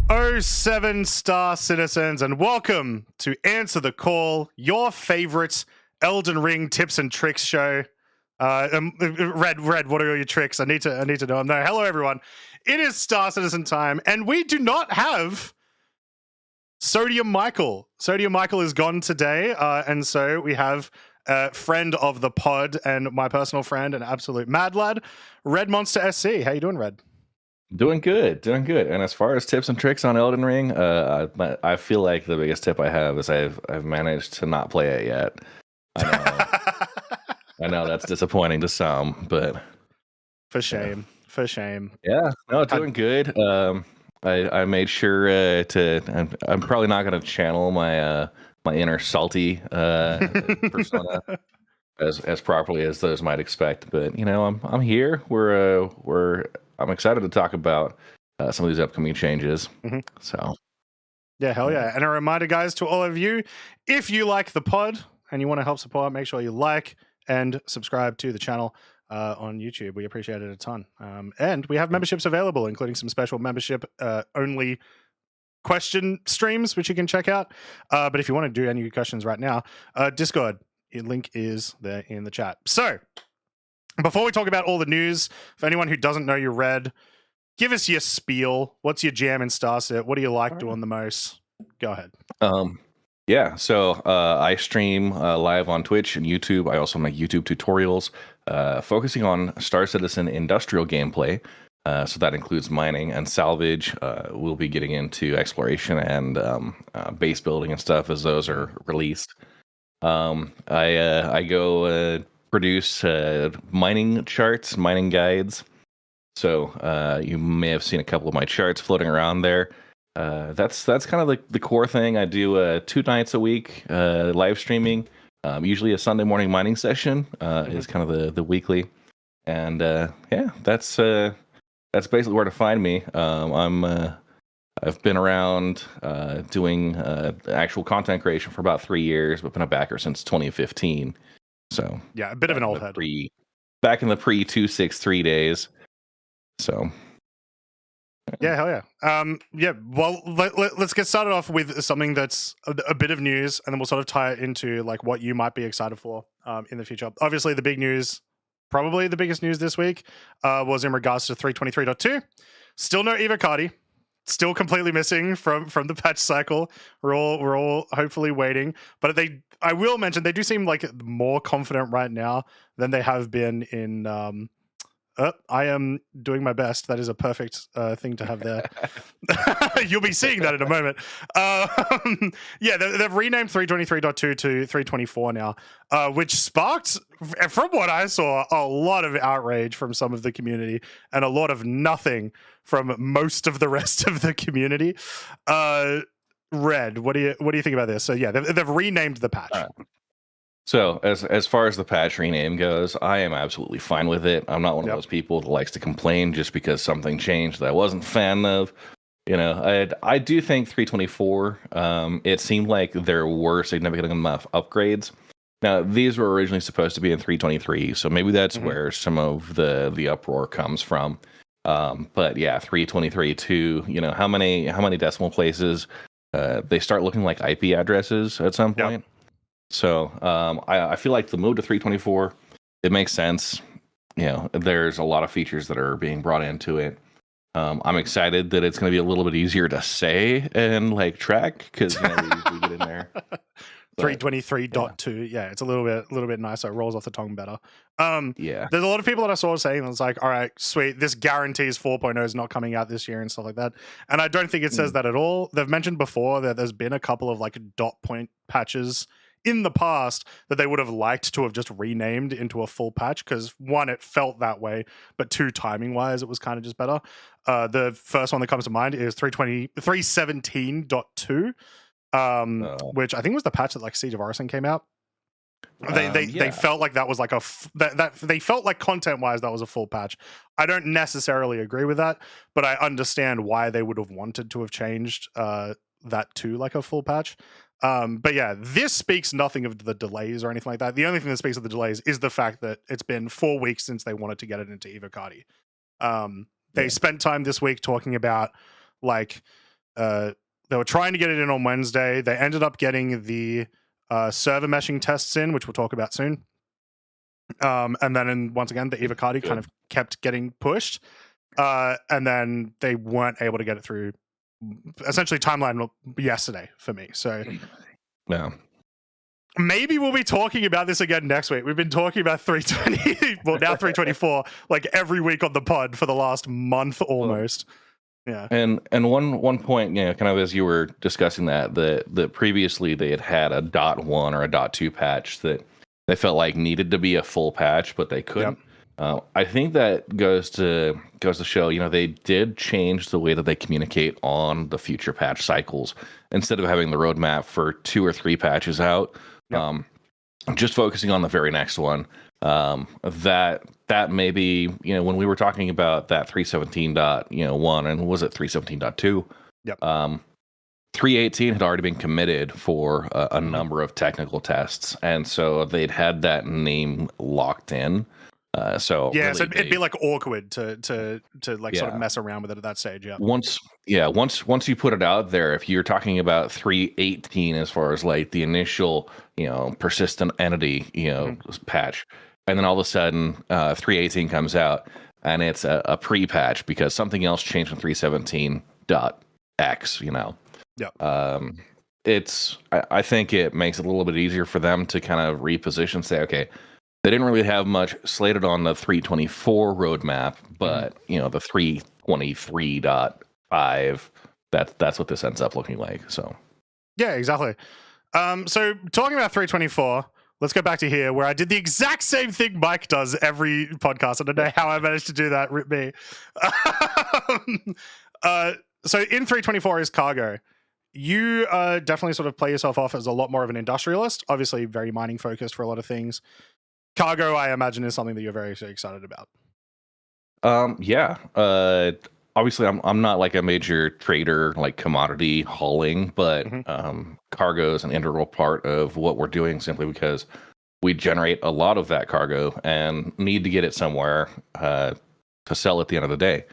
Oh, 7-star citizens, and welcome to Answer the Call, your favorite Elden Ring tips and tricks show. Red, what are your tricks? I need to know them. No, hello everyone. It is Star Citizen time, and we do not have SaltEMike. SaltEMike is gone today, and so we have a friend of the pod and my personal friend, an absolute mad lad, RedMonster SC. How you doing, Red? Doing good. And as far as tips and tricks on Elden Ring, I feel like the biggest tip I have is I've managed to not play it yet. I know that's disappointing to some, but for shame. Yeah, no, doing good. I made sure I'm probably not going to channel my my inner salty persona as properly as those might expect, but you know, I'm here. I'm excited to talk about some of these upcoming changes. Mm-hmm. So, yeah, hell yeah. And a reminder, guys, to all of you, if you like the pod and you want to help support, make sure you like and subscribe to the channel on YouTube. We appreciate it a ton. And we have memberships available, including some special membership only question streams, which you can check out. But if you want to do any questions right now, Discord, link is there in the chat. So, before we talk about all the news, for anyone who doesn't know you, Red, give us your spiel. What's your jam in Starset? What do you like doing the most? Go ahead. Yeah, so I stream live on Twitch and YouTube. I also make YouTube tutorials focusing on Star Citizen industrial gameplay. So that includes mining and salvage. We'll be getting into exploration and base building and stuff as those are released. I go produce mining charts, mining guides. So you may have seen a couple of my charts floating around there. That's kind of the core thing. I do 2 nights a week live streaming. Usually a Sunday morning mining session is kind of the weekly. And yeah, that's basically where to find me. I've been around doing actual content creation for about 3 years, but been a backer since 2015. So yeah, a bit of an old head. Back in the pre-263 days. So yeah, hell yeah. Yeah, well, let's get started off with something that's a bit of news, and then we'll sort of tie it into like what you might be excited for in the future. Obviously, the big news, probably the biggest news this week, was in regards to 323.2. Still no Evocati. Still completely missing from the patch cycle. We're all hopefully waiting, but I will mention they do seem like more confident right now than they have been in. I am doing my best. That is a perfect thing to have there. You'll be seeing that in a moment. Yeah, they've renamed 323.2 to 324 now, which sparked, from what I saw, a lot of outrage from some of the community and a lot of nothing from most of the rest of the community. Red, what do you think about this? So yeah, they've renamed the patch. So as far as the patch rename goes, I am absolutely fine with it. I'm not one of those people that likes to complain just because something changed that I wasn't a fan of. You know, I do think 324. It seemed like there were significant enough upgrades. Now these were originally supposed to be in 323, so maybe that's where some of the uproar comes from. But yeah, 323.2. You know, how many decimal places? They start looking like IP addresses at some point. Yep. So I feel like the move to 324, it makes sense. You know, there's a lot of features that are being brought into it. I'm excited that it's going to be a little bit easier to say and like track because you know, we get in there. 323.2, yeah, it's a little bit nicer. It rolls off the tongue better. Yeah, there's a lot of people that I saw saying it's like, all right, sweet, this guarantees 4.0 is not coming out this year and stuff like that. And I don't think it says that at all. They've mentioned before that there's been a couple of like dot point patches in the past that they would have liked to have just renamed into a full patch because one, it felt that way, but two, timing wise, it was kind of just better. The first one that comes to mind is 317.2. Which I think was the patch that like Siege of Orison came out. They felt like that was like that they felt like content wise that was a full patch. I don't necessarily agree with that, but I understand why they would have wanted to have changed that to like a full patch. But yeah, this speaks nothing of the delays or anything like that. The only thing that speaks of the delays is the fact that it's been 4 weeks since they wanted to get it into Evocati. They spent time this week talking about like They were trying to get it in on Wednesday. They ended up getting the server meshing tests in, which we'll talk about soon. And then once again, the Evocati kind of kept getting pushed. And then they weren't able to get it through essentially timeline yesterday for me. So yeah. Maybe we'll be talking about this again next week. We've been talking about 320, well, now 324, like every week on the pod for the last month almost. Yeah. And one point, kind of as you were discussing that previously they had a .1 or a .2 patch that they felt like needed to be a full patch, but they couldn't. Yep. I think that goes to show, they did change the way that they communicate on the future patch cycles. Instead of having the roadmap for 2 or 3 patches out, yep. Just focusing on the very next one. That maybe, when we were talking about that 317.1 and was it 317.2? Yep. 318 had already been committed for a number of technical tests, and so they'd had that name locked in. So yeah, really so it'd be like awkward to like sort of mess around with it at that stage. Yeah. Once you put it out there, if you're talking about 318 as far as like the initial, persistent entity, patch, and then all of a sudden 318 comes out and it's a pre-patch because something else changed in 317.x, Yeah. I think it makes it a little bit easier for them to kind of reposition, say, okay, they didn't really have much slated on the 324 roadmap, but the 323.5, that's what this ends up looking like. So yeah, exactly. So talking about 324, let's go back to here where I did the exact same thing Mike does every podcast. I don't know how I managed to do that. Rip me. So in 324 is cargo. You definitely sort of play yourself off as a lot more of an industrialist, obviously very mining focused for a lot of things. Cargo, I imagine, is something that you're very excited about. Yeah. Obviously, I'm not like a major trader, like commodity hauling, but cargo is an integral part of what we're doing simply because we generate a lot of that cargo and need to get it somewhere to sell at the end of the day.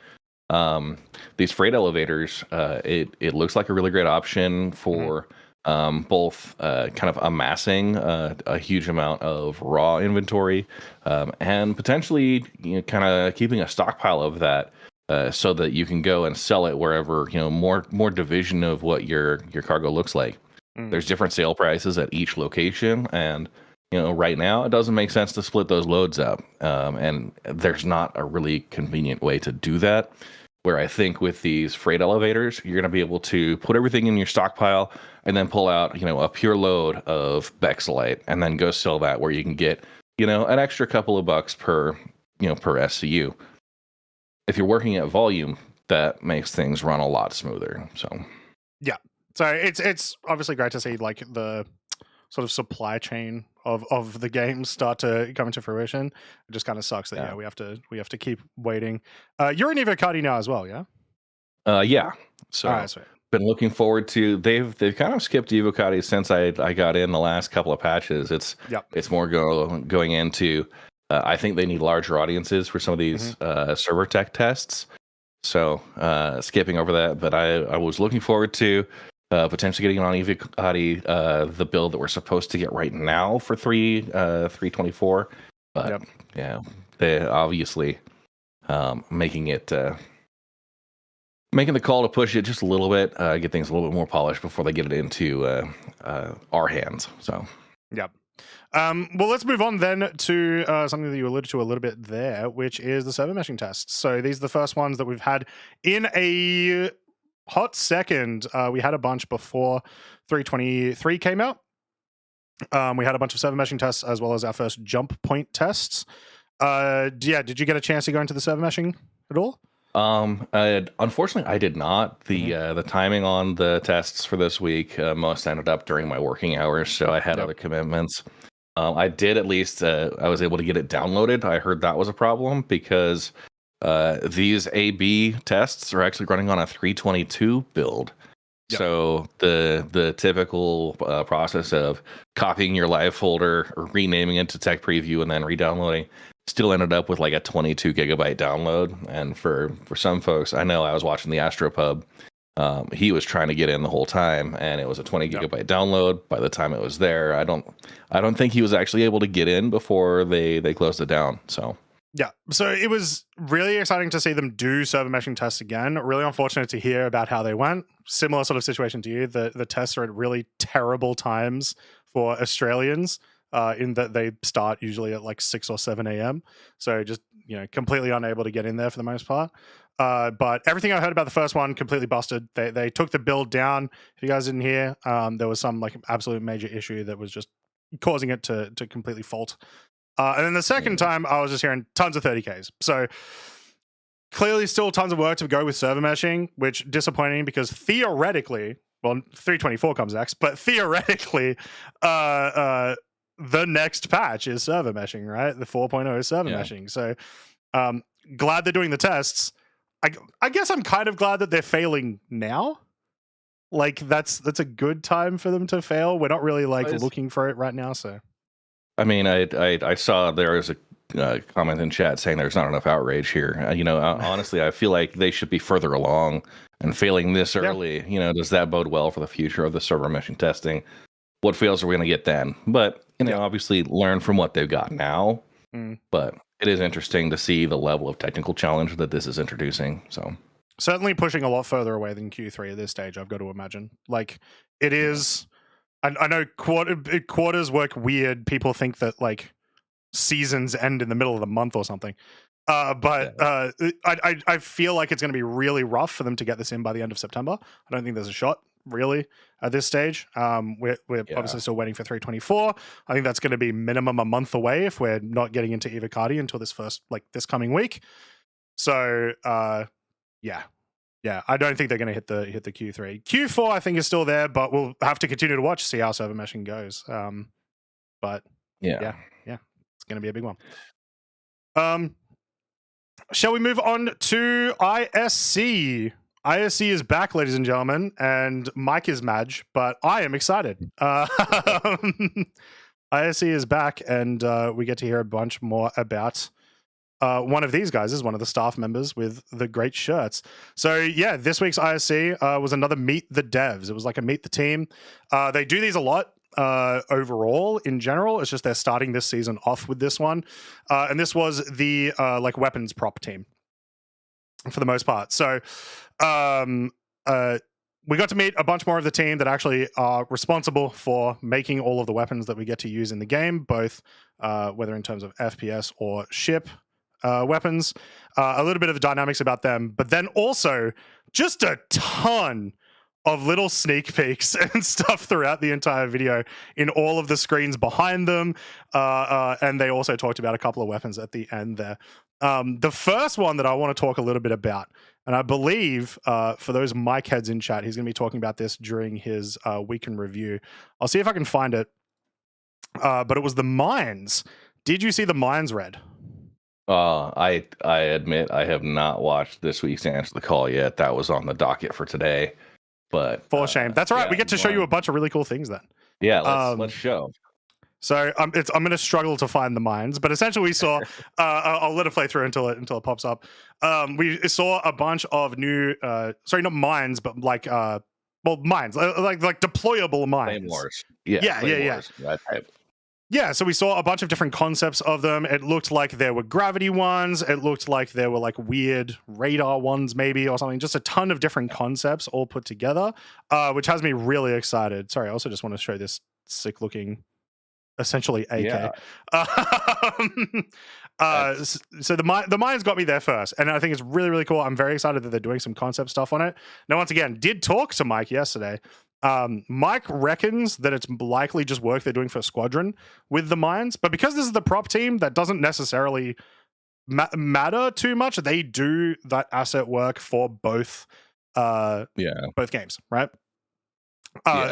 These freight elevators, it looks like a really great option for both kind of amassing a huge amount of raw inventory and potentially kind of keeping a stockpile of that so that you can go and sell it wherever more division of what your cargo looks like. There's different sale prices at each location, and right now it doesn't make sense to split those loads up, and there's not a really convenient way to do that. Where I think with these freight elevators, you're going to be able to put everything in your stockpile and then pull out, a pure load of Bexolite and then go sell that where you can get, an extra couple of bucks per SCU. If you're working at volume, that makes things run a lot smoother. So, yeah. So it's obviously great to see like the sort of supply chain of the games start to come into fruition. It just kind of sucks that we have to keep waiting. You're in Evocati now as well, yeah? Yeah. So been looking forward to they've kind of skipped Evocati since I got in the last couple of patches. It's more going into I think they need larger audiences for some of these server tech tests. So skipping over that, but I was looking forward to potentially getting on Evocati, the build that we're supposed to get right now for 324. But they obviously making the call to push it just a little bit, get things a little bit more polished before they get it into our hands. So well, let's move on then to something that you alluded to a little bit there, which is the server meshing tests. So these are the first ones that we've had in a hot second. We had a bunch before 323 came out. We had a bunch of server meshing tests as well as our first jump point tests. Did you get a chance to go into the server meshing at all? Unfortunately, I did not. The timing on the tests for this week most ended up during my working hours, so I had other commitments. I did at least. I was able to get it downloaded. I heard that was a problem because these A/B tests are actually running on a 322 build. So the typical process of copying your live folder, or renaming it to Tech Preview, and then re-downloading still ended up with like a 22 gigabyte download. And for some folks, I know I was watching the Astropub, He was trying to get in the whole time, and it was a 20 gigabyte download. By the time it was there, I don't think he was actually able to get in before they closed it down. So yeah, so it was really exciting to see them do server meshing tests again. Really unfortunate to hear about how they went. Similar sort of situation to you. The tests are at really terrible times for Australians, in that they start usually at like 6 or 7 a.m. So just completely unable to get in there for the most part. But everything I heard about the first one completely busted. They took the build down. If you guys didn't hear, there was some like absolute major issue that was just causing it to completely fault. And then the second time, I was just hearing tons of 30Ks. So clearly still tons of work to go with server meshing, which disappointing because theoretically, well, 324 comes next, but theoretically, the next patch is server meshing, right? The 4.0 server meshing. So glad they're doing the tests. I guess I'm kind of glad that they're failing now. Like that's a good time for them to fail. We're not really like looking for it right now. So, I mean, I saw there was a comment in chat saying there's not enough outrage here. Honestly, I feel like they should be further along, and failing this early, does that bode well for the future of the server meshing testing? What fails are we going to get then? But obviously learn from what they've got now. But it is interesting to see the level of technical challenge that this is introducing. So certainly pushing a lot further away than Q3 at this stage, I've got to imagine. Like it is. I know quarters work weird. People think that like seasons end in the middle of the month or something. But I feel like it's going to be really rough for them to get this in by the end of September. I don't think there's a shot really at this stage. We're obviously still waiting for 324. I think that's going to be minimum a month away if we're not getting into Evocati until this coming week. So yeah, I don't think they're going to hit the Q3. Q4 I think is still there, but we'll have to continue to watch, see how server meshing goes. But yeah, it's going to be a big one. Shall we move on to ISC? ISC is back, ladies and gentlemen, and Mike is mad, but I am excited. ISC is back, and we get to hear a bunch more about one of these guys is one of the staff members with the great shirts. So yeah, this week's ISC was another Meet the Devs. It was like a Meet the Team. They do these a lot overall in general. It's just they're starting this season off with this one. And this was the like weapons prop team for the most part. So we got to meet a bunch more of the team that actually are responsible for making all of the weapons that we get to use in the game, both whether in terms of FPS or ship weapons, a little bit of the dynamics about them, but then also just a ton of little sneak peeks and stuff throughout the entire video in all of the screens behind them. And they also talked about a couple of weapons at the end there. The first one that I want to talk a little bit about, and I believe for those Mike heads in chat, he's going to be talking about this during his week in review. I'll see if I can find it. But it was the mines. Did you see the mines, Red? I admit I have not watched this week's Answer the Call yet. That was on the docket for today, but for shame. That's all right. We get to show you a bunch of really cool things then. Yeah, let's show. So I'm going to struggle to find the mines, but essentially we saw. I'll let it play through until it pops up. We saw a bunch of new. Sorry, not mines, but like mines, like deployable mines. Claymores. Yeah. That type. Yeah, so we saw a bunch of different concepts of them. It looked like there were gravity ones. It looked like there were like weird radar ones maybe or something. Just a ton of different concepts all put together, which has me really excited. Sorry, I also just want to show this sick looking, essentially AK. Yeah. So the mines got me there first, and I think it's really, really cool. I'm very excited that they're doing some concept stuff on it. Now, once again, did talk to Mike yesterday. Mike reckons that it's likely just work they're doing for Squadron with the mines, but because this is the prop team, that doesn't necessarily matter too much. They do that asset work for both games, right?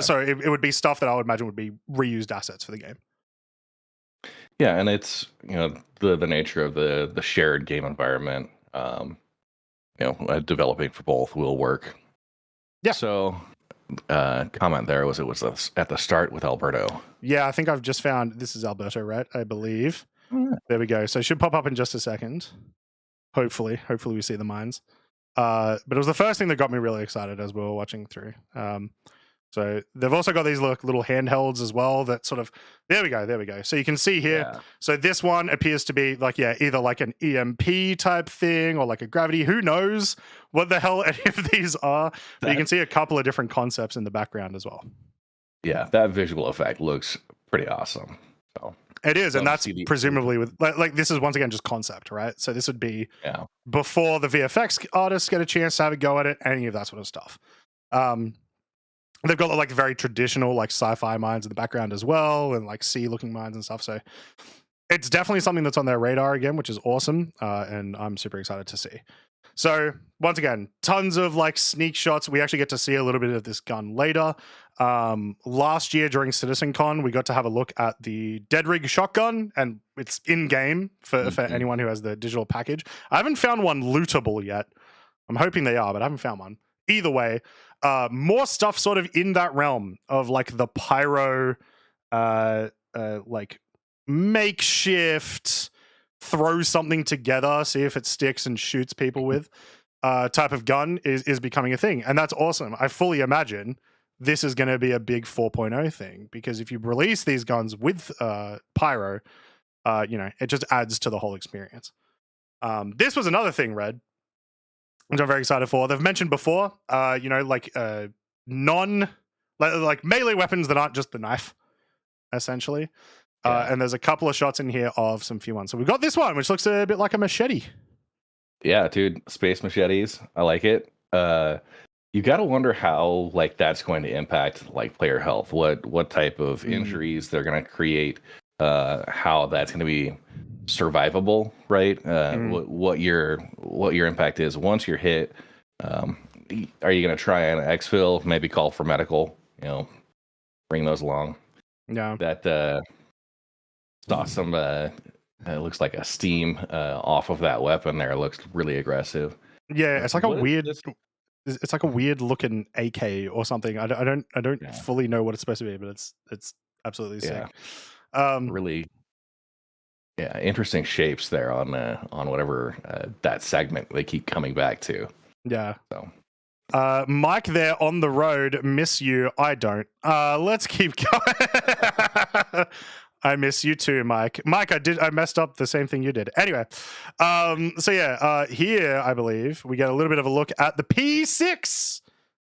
So it would be stuff that I would imagine would be reused assets for the game. Yeah, and it's the nature of the shared game environment. Developing for both will work. Yeah. So. Comment there was at the start with Alberto. Yeah, I think I've just found this is Alberto, right? I believe. There we go. So it should pop up in just a second. Hopefully we see the mines. But it was the first thing that got me really excited as we were watching through. So they've also got these little handhelds as well that sort of, there we go. So you can see here, so this one appears to be like, either like an EMP type thing or like a gravity, who knows what the hell any of these are, but you can see a couple of different concepts in the background as well. Yeah, that visual effect looks pretty awesome. So it is, and that's presumably with like this is once again just concept, right? So this would be before the VFX artists get a chance to have a go at it, any of that sort of stuff. They've got like very traditional like sci-fi mines in the background as well, and like sea looking mines and stuff. So it's definitely something that's on their radar again, which is awesome. And I'm super excited to see. So once again, tons of like sneak shots. We actually get to see a little bit of this gun later. Last year during CitizenCon, we got to have a look at the Dead Rig shotgun, and it's in game for anyone who has the digital package. I haven't found one lootable yet. I'm hoping they are, but I haven't found one. Either way, more stuff sort of in that realm of like the pyro, like makeshift, throw something together, see if it sticks and shoots people with type of gun is becoming a thing. And that's awesome. I fully imagine this is going to be a big 4.0 thing, because if you release these guns with pyro, it just adds to the whole experience. This was another thing, Red, which I'm very excited for. They've mentioned before, like melee weapons that aren't just the knife, essentially. And there's a couple of shots in here of some few ones. So we've got this one, which looks a bit like a machete. Yeah, dude, space machetes. I like it. You got to wonder how like that's going to impact like player health. What type of injuries they're going to create. How that's going to be survivable, right? What your impact is once you're hit. Are you going to try an exfil? Maybe call for medical. Bring those along. Yeah. That saw some. It looks like a steam off of that weapon. There, it looks really aggressive. Yeah, it's like a weird. It's like a weird looking AK or something. I don't fully know what it's supposed to be, but it's absolutely sick. Really. Yeah, interesting shapes there on whatever that segment they keep coming back to. Yeah. So, Mike, there on the road, miss you. I don't. Let's keep going. I miss you too, Mike. Mike, I messed up the same thing you did. Anyway, here I believe we get a little bit of a look at the P6.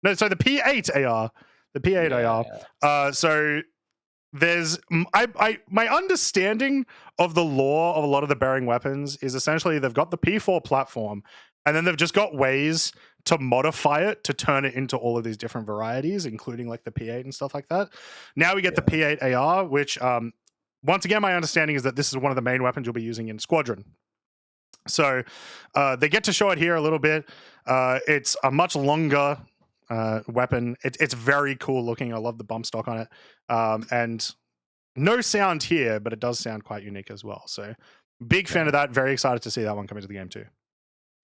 No, sorry, the P8 AR. The P8 AR. So there's my understanding of the lore of a lot of the bearing weapons is essentially they've got the P4 platform, and then they've just got ways to modify it to turn it into all of these different varieties, including like the P8 and stuff like that. Now we get the P8 AR, which once again, my understanding is that this is one of the main weapons you'll be using in Squadron. So they get to show it here a little bit. It's a much longer weapon. It's very cool looking. I love the bump stock on it. And no sound here, but it does sound quite unique as well. So big fan of that. Very excited to see that one come into the game too.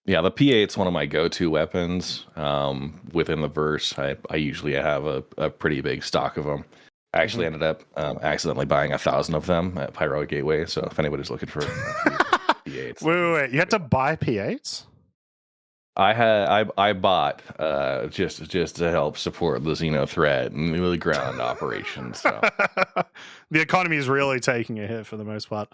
Yeah, the P8's one of my go-to weapons within the verse. I usually have a pretty big stock of them. I actually ended up accidentally buying 1,000 of them at Pyro Gateway. So if anybody's looking for P8s, wait, you had to buy P8s? I bought just to help support the Xenothreat and the ground operations. So. The economy is really taking a hit for the most part.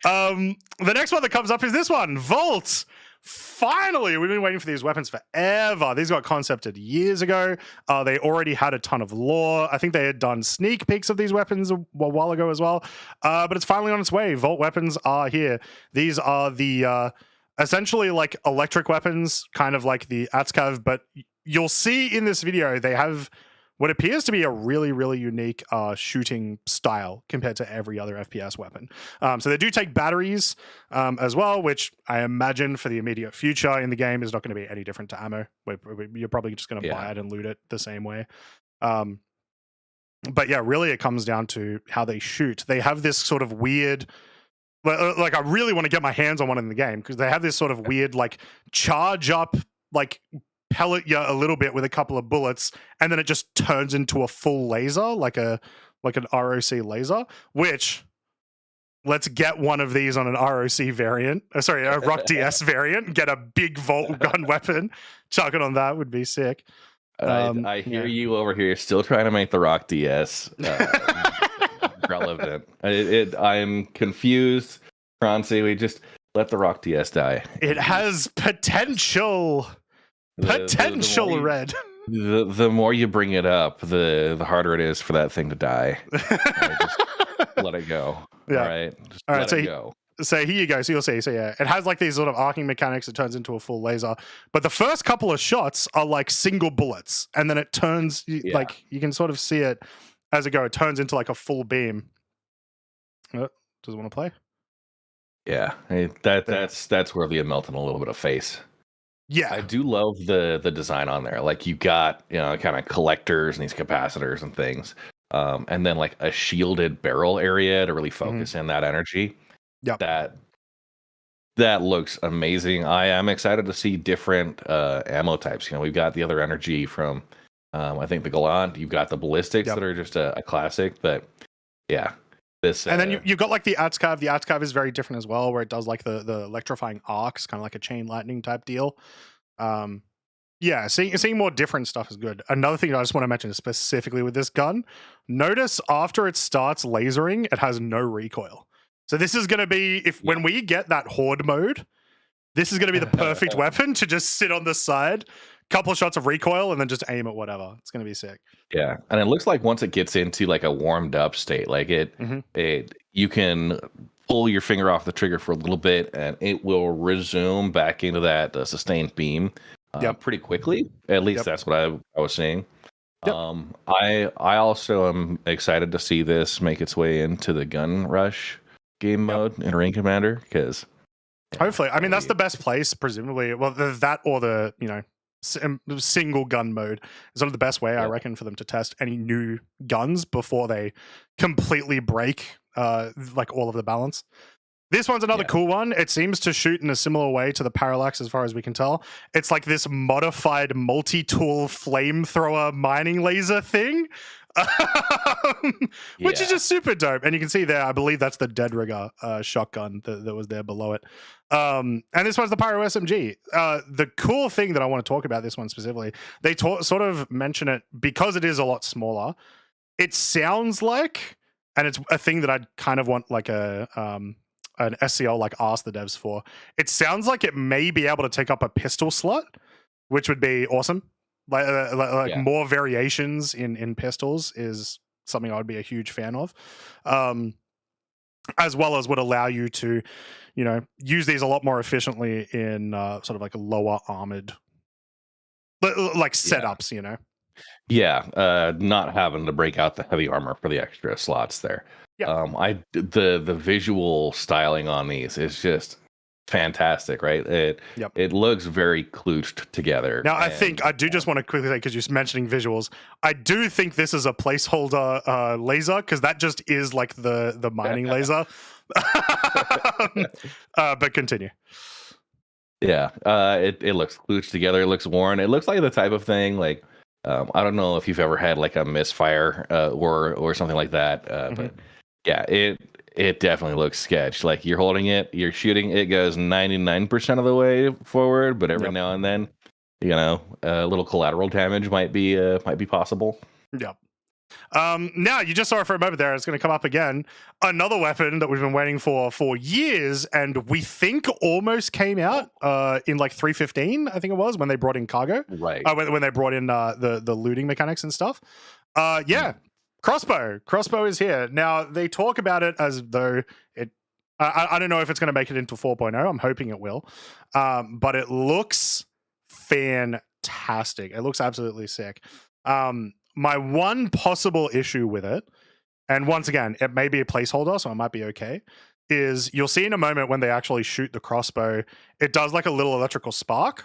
The next one that comes up is this one, Volt. Finally, we've been waiting for these weapons forever. These got concepted years ago. They already had a ton of lore. I think they had done sneak peeks of these weapons a while ago as well. But it's finally on its way. Volt weapons are here. These are the essentially like electric weapons, kind of like the Atskav, but you'll see in this video they have what appears to be a really, really unique shooting style compared to every other FPS weapon. So they do take batteries as well, which I imagine for the immediate future in the game is not going to be any different to ammo. You're probably just going to buy it and loot it the same way. But yeah, really it comes down to how they shoot. They have this sort of weird... Like I really want to get my hands on one in the game because they have this sort of weird like charge up, like pellet you a little bit with a couple of bullets, and then it just turns into a full laser, like an ROC laser, which let's get one of these on an ROC variant. Sorry, a Rock DS variant. Get a big Volt gun weapon. Chuck it on that would be sick. I hear you over here still trying to make the Rock DS relevant. I'm confused. Croncy, we just let the Rock DS die. It has potential. Potential, Red. The more you bring it up, the harder it is for that thing to die. Just let it go. Yeah. All right. Just All right, let so it go. So here you go. So you'll see. So yeah, it has like these sort of arcing mechanics. It turns into a full laser, but the first couple of shots are like single bullets, and then it turns like you can sort of see it as it goes. It turns into like a full beam. Does it want to play? Yeah, that's worthy of melting a little bit of face. Yeah, I do love the design on there. Like you got kind of collectors and these capacitors and things, and then like a shielded barrel area to really focus in that energy. Yeah, that looks amazing. I am excited to see different ammo types. We've got the other energy from I think the Galant. You've got the ballistics that are just a classic, but yeah. This, and then you've got like the Atscav. The Atscav is very different as well, where it does like the electrifying arcs, kind of like a chain lightning type deal. Yeah, seeing more different stuff is good. Another thing I just want to mention specifically with this gun, notice after it starts lasering, it has no recoil. So this is going to be, when we get that horde mode, this is going to be the perfect weapon to just sit on the side, couple of shots of recoil, and then just aim at whatever. It's going to be sick. Yeah, and it looks like once it gets into like a warmed up state, like you can pull your finger off the trigger for a little bit, and it will resume back into that sustained beam pretty quickly. At least that's what I was seeing. I also am excited to see this make its way into the gun rush game mode in Ring Commander, because hopefully, I mean, that's the best place, presumably. Well, that or the single gun mode is sort of the best way, I reckon, for them to test any new guns before they completely break like all of the balance. This one's another cool one. It seems to shoot in a similar way to the Parallax, as far as we can tell. It's like this modified multi-tool flamethrower mining laser thing. Which is just super dope, and you can see there, I believe that's the Dead Rigger shotgun that was there below it. And this one's the Pyro SMG. The cool thing that I want to talk about this one specifically, they sort of mention it because it is a lot smaller. It sounds like, and it's a thing that I'd kind of want like an SCL like ask the devs for. It sounds like it may be able to take up a pistol slot, which would be awesome. Like more variations in pistols is something I would be a huge fan of, as well as would allow you to, use these a lot more efficiently in sort of like a lower armored, like setups. Not having to break out the heavy armor for the extra slots there. The visual styling on these is just fantastic, right? It looks very klooched together. Now, I do just want to quickly say, because you're mentioning visuals, I do think this is a placeholder laser, because that just is like the mining laser. But continue. Yeah, it looks klooched together. It looks worn. It looks like the type of thing like I don't know if you've ever had like a misfire or something like that, but yeah, it definitely looks sketch. Like you're holding it, you're shooting, it goes 99% of the way forward, but every now and then, a little collateral damage might be possible. Yep. Now you just saw it for a moment there. It's going to come up again. Another weapon that we've been waiting for years, and we think almost came out in like 3.15, I think it was, when they brought in cargo. Right. When they brought in the looting mechanics and stuff. Crossbow. Crossbow is here. Now, they talk about it as though it... I don't know if it's going to make it into 4.0. I'm hoping it will. But it looks fantastic. It looks absolutely sick. My one possible issue with it, and once again, it may be a placeholder, so it might be okay, is you'll see in a moment when they actually shoot the crossbow, it does like a little electrical spark.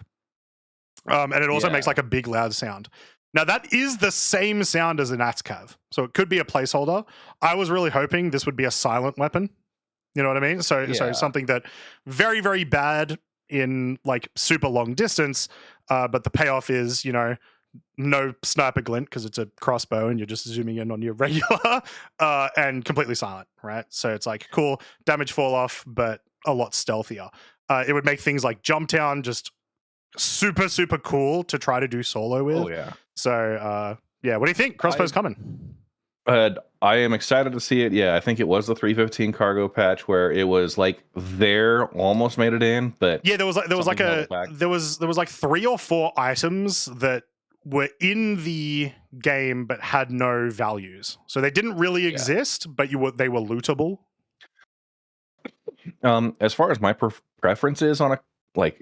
And it also makes like a big loud sound. Now, that is the same sound as an Atscav, so it could be a placeholder. I was really hoping this would be a silent weapon. You know what I mean? So something that very, very bad in like super long distance, but the payoff is, no sniper glint because it's a crossbow and you're just zooming in on your regular, and completely silent, right? So it's like cool damage fall off, but a lot stealthier. It would make things like Jump Town just super, super cool to try to do solo with. Oh yeah. So yeah, what do you think? Crossbow's coming. I am excited to see it. Yeah, I think it was the 315 cargo patch where it was like there almost made it in, but yeah, there was like 3 or 4 items that were in the game but had no values, so they didn't really exist, but they were lootable. As far as my preferences on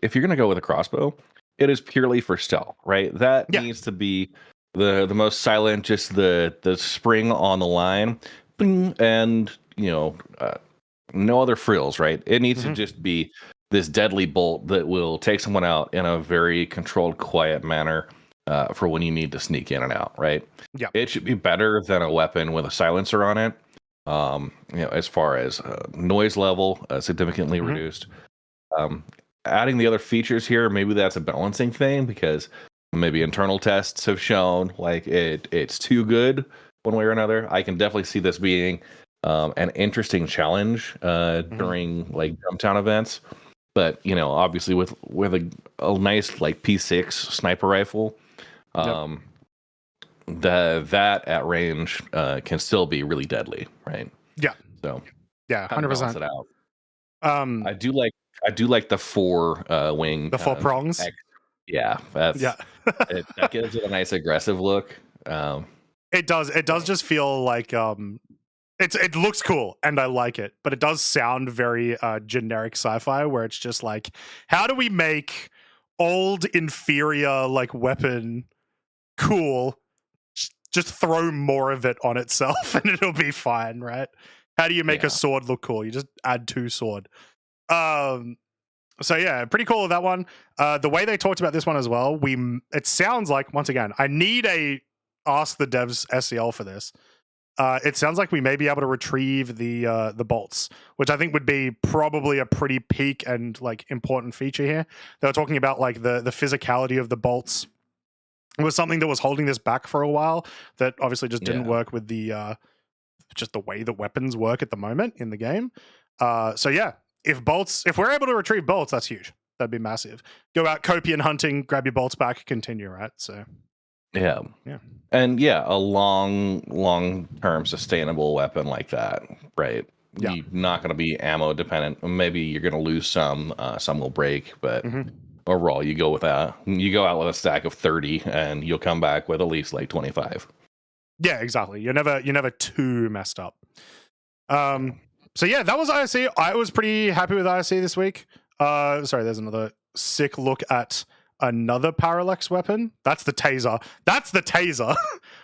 if you're gonna go with a crossbow, it is purely for stealth, right? That needs to be the most silent, just the spring on the line, and no other frills, right? It needs to just be this deadly bolt that will take someone out in a very controlled, quiet manner for when you need to sneak in and out, right? Yeah, it should be better than a weapon with a silencer on it. As far as noise level, significantly reduced. Adding the other features here, maybe that's a balancing thing, because maybe internal tests have shown like it's too good one way or another. I can definitely see this being an interesting challenge during like Jump Town events, but obviously with a nice like P6 sniper rifle, that at range can still be really deadly, right? Yeah. So yeah, 100%. It out. I do like the 4 wing, the 4 prongs. Yeah, that gives it a nice aggressive look. It does just feel like it looks cool and I like it, but it does sound very generic sci-fi, where it's just like, how do we make old inferior like weapon cool? Just throw more of it on itself and it'll be fine, right? How do you make a sword look cool? You just add 2 sword. So yeah, pretty cool with that one. The way they talked about this one as well, it sounds like, once again, I need a Ask the Devs SEL for this. It sounds like we may be able to retrieve the bolts, which I think would be probably a pretty peak and like important feature here. They were talking about like the physicality of the bolts. It was something that was holding this back for a while, that obviously just didn't work with the just the way the weapons work at the moment in the game. So yeah, if we're able to retrieve bolts, that's huge. That'd be massive. Go out copian hunting, grab your bolts back, continue, right? So yeah. And a long-term sustainable weapon like that, right? Yeah. You're not going to be ammo dependent. Maybe you're going to lose some will break, but overall you go out with a stack of 30 and you'll come back with at least like 25. Yeah, exactly. You're never too messed up. So yeah, that was IRC. I was pretty happy with IRC this week. Sorry, there's another sick look at another parallax weapon. That's the taser.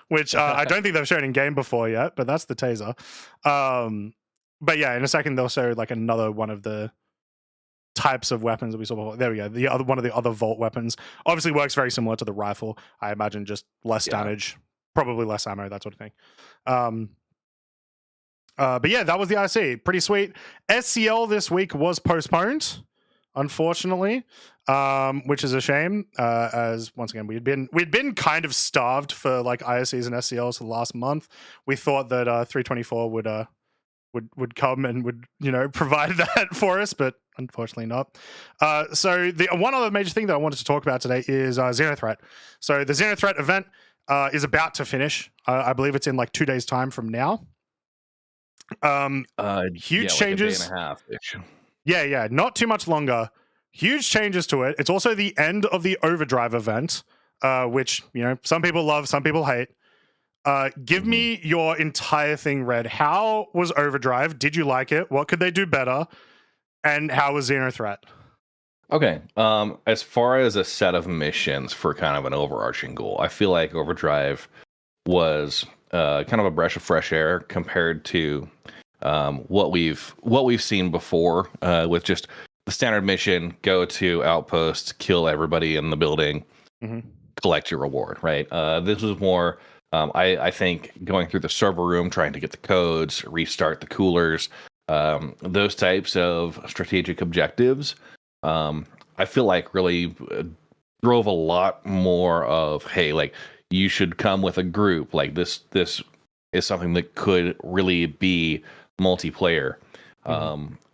Which I don't think they've shown in game before yet, but that's the taser. But yeah, in a second they'll show like another one of the types of weapons that we saw before. There we go. One of the other Vault weapons obviously works very similar to the rifle. I imagine just less damage, probably less ammo, that sort of thing. But yeah, that was the IC. Pretty sweet. SCL this week was postponed, unfortunately, which is a shame. As once again, we'd been kind of starved for like ISCs and SCLs for the last month. We thought that 324 would come and would provide that for us, but unfortunately not. So the one other major thing that I wanted to talk about today is Xenothreat. So the Xenothreat event is about to finish. I believe it's in like 2 days' time from now. Huge changes. Like a day and a half-ish. Yeah, not too much longer. Huge changes to it. It's also the end of the Overdrive event, which some people love, some people hate. Give me your entire thing, Red. How was Overdrive? Did you like it? What could they do better? And how was Xenothreat? Okay. As far as a set of missions for kind of an overarching goal, I feel like Overdrive was kind of a breath of fresh air compared to what we've seen before, with just the standard mission: go to outpost, kill everybody in the building, collect your reward. Right. This was more. I think going through the server room, trying to get the codes, restart the coolers, those types of strategic objectives. I feel like really drove a lot more of, hey, like you should come with a group. Like this is something that could really be multiplayer.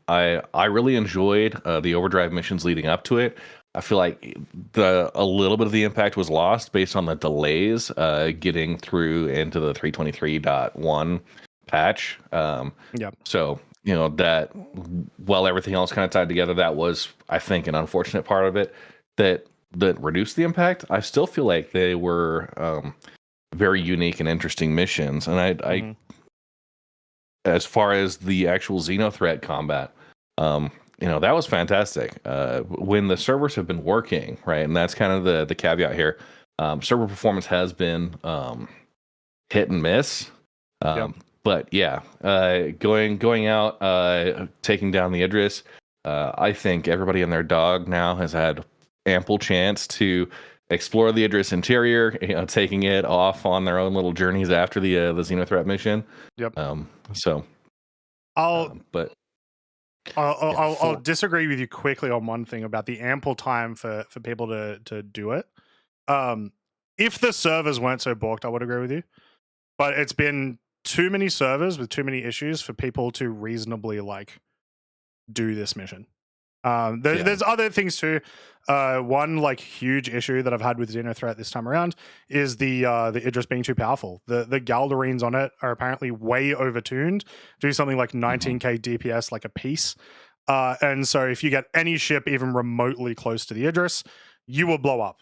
I really enjoyed the Overdrive missions leading up to it. I feel like a little bit of the impact was lost based on the delays getting through into the 323.1 patch. So that while everything else kind of tied together, that was, I think, an unfortunate part of it that reduced the impact. I still feel like they were very unique and interesting missions, and I as far as the actual Xenothreat combat, that was fantastic. When the servers have been working, right, and that's kind of the caveat here. Server performance has been hit and miss. But yeah, going out, taking down the Idris, I think everybody and their dog now has had ample chance to explore the Idris interior, taking it off on their own little journeys after the Xenothreat mission. I'll disagree with you quickly on one thing about the ample time for people to do it. If the servers weren't so balked, I would agree with you. But it's been too many servers with too many issues for people to reasonably do this mission. There's other things too. One huge issue that I've had with Xenothreat this time around is the Idris being too powerful. The Galdarines on it are apparently way overtuned, do something like 19k DPS a piece. And so if you get any ship even remotely close to the Idris, you will blow up.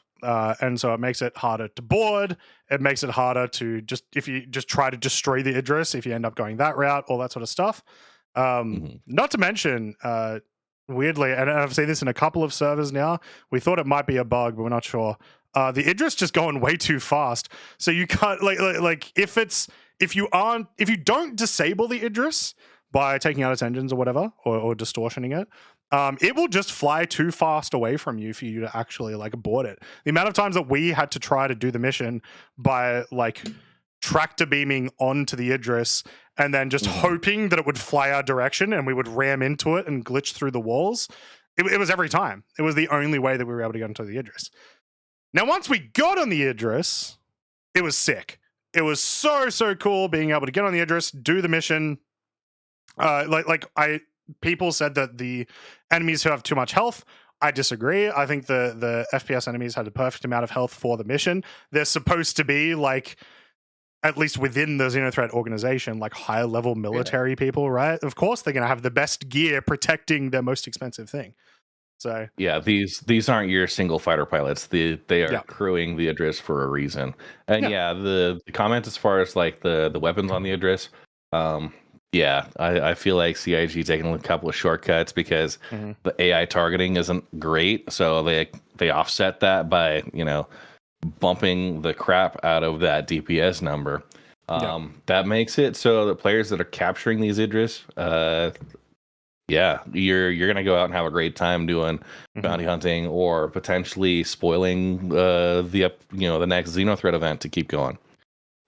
And so it makes it harder to board. It makes it harder to if you just try to destroy the Idris, if you end up going that route, all that sort of stuff. Not to mention, weirdly, and I've seen this in a couple of servers now, we thought it might be a bug, but we're not sure. The Idris just going way too fast. So you can't if you don't disable the Idris by taking out its engines or whatever, or distortioning it, it will just fly too fast away from you for you to actually board it. The amount of times that we had to try to do the mission by tractor beaming onto the Idris and then just hoping that it would fly our direction and we would ram into it and glitch through the walls. It was every time. It was the only way that we were able to get into the Idris. Now, once we got on the Idris, it was sick. It was so cool being able to get on the Idris, do the mission. People said that the enemies who have too much health. I disagree. I think the FPS enemies had the perfect amount of health for the mission. They're supposed to be at least within the Xenothreat organization, higher level military people, right? Of course, they're going to have the best gear protecting their most expensive thing. So yeah, these aren't your single fighter pilots. They are crewing the Idris for a reason. And the comment as far as the weapons on the Idris, I feel like CIG taking a couple of shortcuts because the AI targeting isn't great. So they offset that by bumping the crap out of that DPS number. That makes it so the players that are capturing these Idris, you're gonna go out and have a great time doing bounty hunting or potentially spoiling the next Xenothreat event to keep going.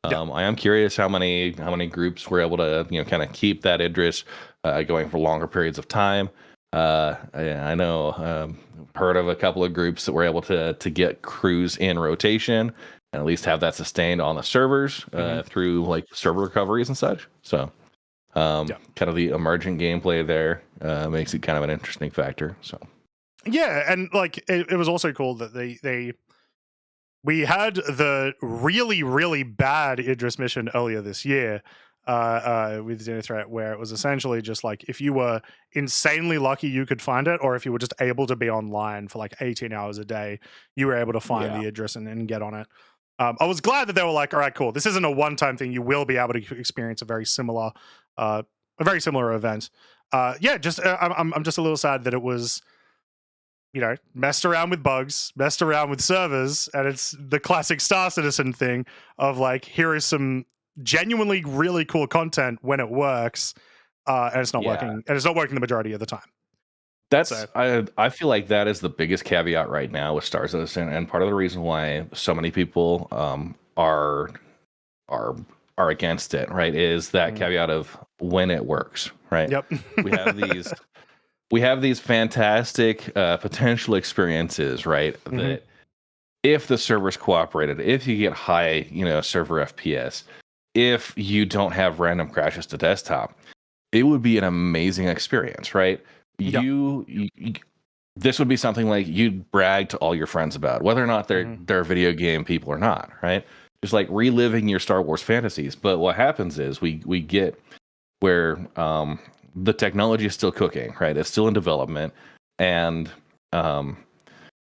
I am curious how many groups were able to kind of keep that Idris going for longer periods of time. I know heard of a couple of groups that were able to get crews in rotation and at least have that sustained on the servers through server recoveries and such. So kind of the emergent gameplay there makes it kind of an interesting factor. So and it was also cool that we had the really bad Idris mission earlier this year with Xenothreat, where it was essentially just if you were insanely lucky, you could find it, or if you were just able to be online for 18 hours a day, you were able to find the Idris and get on it. I was glad that they were all right, cool. This isn't a one-time thing. You will be able to experience a very similar event. I'm just a little sad that it was, messed around with bugs, messed around with servers, and it's the classic Star Citizen thing of here is some genuinely really cool content when it works, and it's not working, and it's not working the majority of the time. I feel like that is the biggest caveat right now with Star Citizen, and part of the reason why so many people are against it, right, is that caveat of when it works, right? Yep. we have these fantastic potential experiences, right, that if the servers cooperated, if you get high, server FPS, if you don't have random crashes to desktop, it would be an amazing experience, right? Yep. This would be something like you'd brag to all your friends about, whether or not they're video game people or not, right? Just like reliving your Star Wars fantasies. But what happens is we get where the technology is still cooking, right? It's still in development, and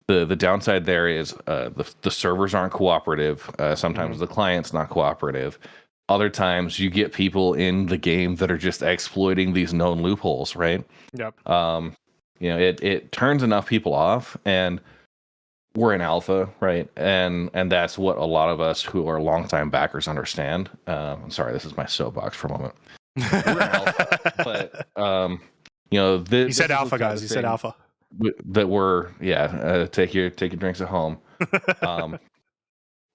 the downside there is the servers aren't cooperative. Sometimes the client's not cooperative. Other times you get people in the game that are just exploiting these known loopholes, right? Yep. It turns enough people off, and we're in alpha, right? And that's what a lot of us who are longtime backers understand. I'm sorry, this is my soapbox for a moment. We're in alpha, but you said alpha, guys. You said alpha. That we're take your drinks at home.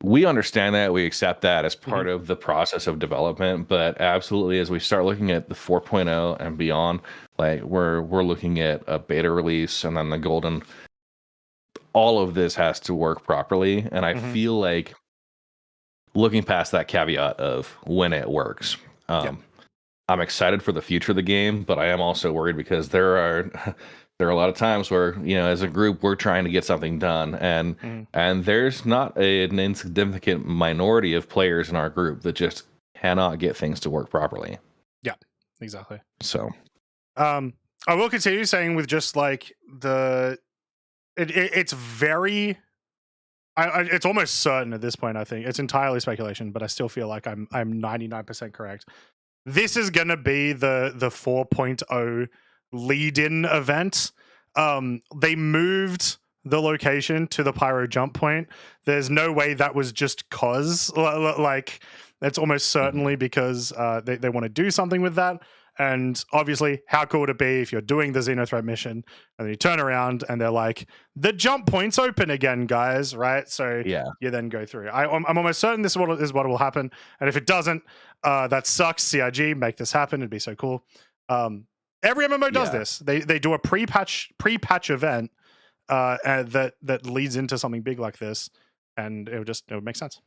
We understand that, we accept that as part of the process of development, but absolutely, as we start looking at the 4.0 and beyond, like we're looking at a beta release and then the golden. All of this has to work properly, and I feel like looking past that caveat of when it works. I'm excited for the future of the game, but I am also worried because there are a lot of times where, as a group, we're trying to get something done, and there's not an insignificant minority of players in our group that just cannot get things to work properly. Yeah, exactly. So, I will continue saying with just like it's very. It's almost certain at this point. I think it's entirely speculation, but I still feel like I'm 99% correct. This is gonna be the 4.0 lead-in event. They moved the location to the pyro jump point. There's no way that was just cause. Like, it's almost certainly because they want to do something with that. And obviously, how cool would it be if you're doing the Xenothreat mission and then you turn around and they're like, the jump point's open again, guys, right? So you then go through. I'm almost certain this is what will happen. And if it doesn't, that sucks. CIG, make this happen. It'd be so cool. Every MMO does this. They do a pre-patch event that leads into something big like this, and it would make sense.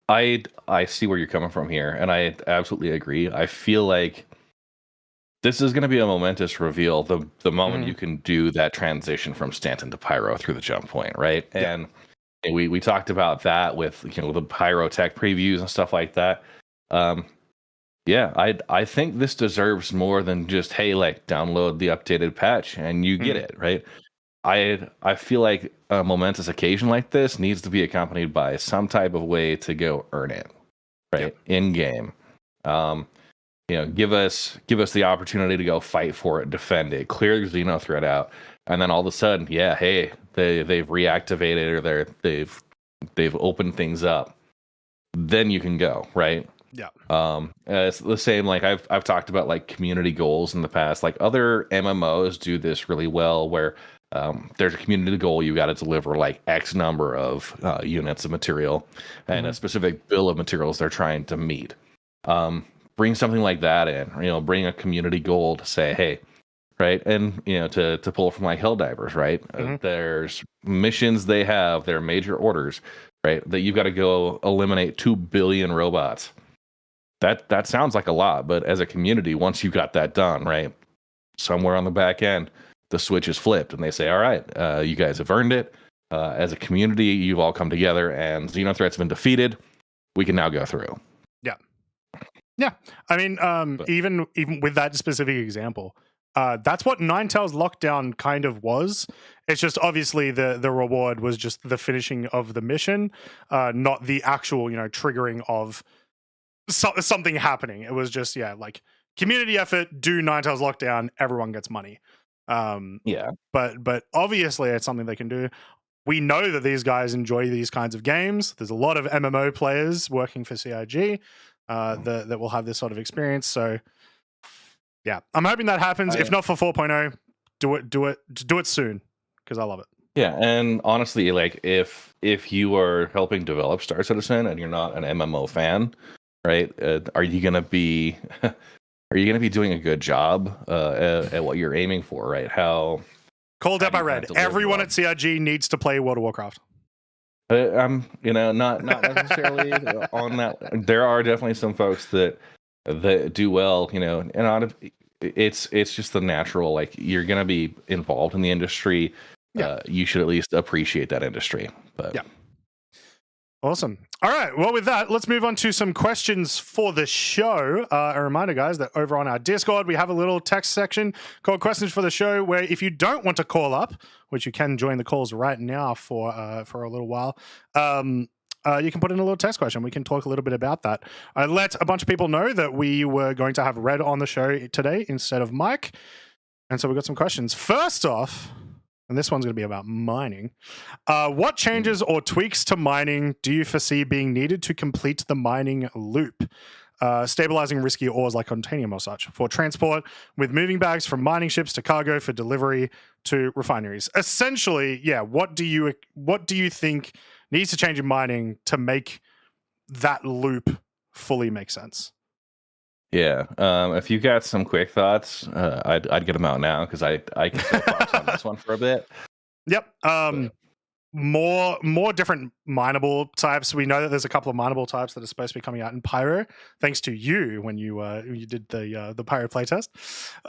I see where you're coming from here, and I absolutely agree. I feel like this is going to be a momentous reveal the moment you can do that transition from Stanton to Pyro through the jump point, right? Yeah. And we talked about that with the Pyro tech previews and stuff like that. I think this deserves more than just, hey, like, download the updated patch and you get it, right? I feel like a momentous occasion like this needs to be accompanied by some type of way to go earn it, right? In game. Give us the opportunity to go fight for it, defend it, clear the Xenothreat out, and then all of a sudden, they've reactivated or they've opened things up. Then you can go, right? Yeah. It's the same. Like I've talked about like community goals in the past. Like other MMOs do this really well, where there's a community goal you got to deliver like X number of units of material and a specific bill of materials they're trying to meet. Bring something like that in. Bring a community goal to say, hey, right, and to pull from like Helldivers, right? There's missions they have, their major orders, right? That you've got to go eliminate 2 billion robots. That sounds like a lot, but as a community, once you've got that done, right, somewhere on the back end, the switch is flipped, and they say, all right, you guys have earned it. As a community, you've all come together, and Xenothreat's been defeated. We can now go through. Yeah. I mean, even with that specific example, that's what Ninetales Lockdown kind of was. It's just obviously the reward was just the finishing of the mission, not the actual, triggering of something happening. It was just like community effort, do Ninetales Lockdown, everyone gets money. But obviously it's something they can do. We know that these guys enjoy these kinds of games. There's a lot of MMO players working for CIG that will have this sort of experience. So I'm hoping that happens. If not for 4.0, do it soon, because I love it. Yeah, and honestly, like if you are helping develop Star Citizen and you're not an MMO fan, right? Are you gonna be doing a good job at what you're aiming for, right? How called out by Red. Everyone at CIG needs to play World of Warcraft. I'm, not necessarily on that. There are definitely some folks that do well, and it's just the natural. Like, you're gonna be involved in the industry. Yeah. You should at least appreciate that industry. But yeah. Awesome. All right. Well, with that, let's move on to some questions for the show. A reminder, guys, that over on our Discord, we have a little text section called Questions for the Show, where if you don't want to call up, which you can join the calls right now for a little while, you can put in a little text question. We can talk a little bit about that. I let a bunch of people know that we were going to have Red on the show today instead of Mike. And so we got some questions. First off, and this one's going to be about mining. What changes or tweaks to mining do you foresee being needed to complete the mining loop? Stabilizing risky ores like Contanium or such for transport, with moving bags from mining ships to cargo for delivery to refineries. Essentially, yeah, what do you think needs to change in mining to make that loop fully make sense? Yeah, if you got some quick thoughts, I'd get them out now, because I can still box on this one for a bit. Yep. More different mineable types. We know that there's a couple of mineable types that are supposed to be coming out in Pyro, thanks to you when you did the Pyro playtest.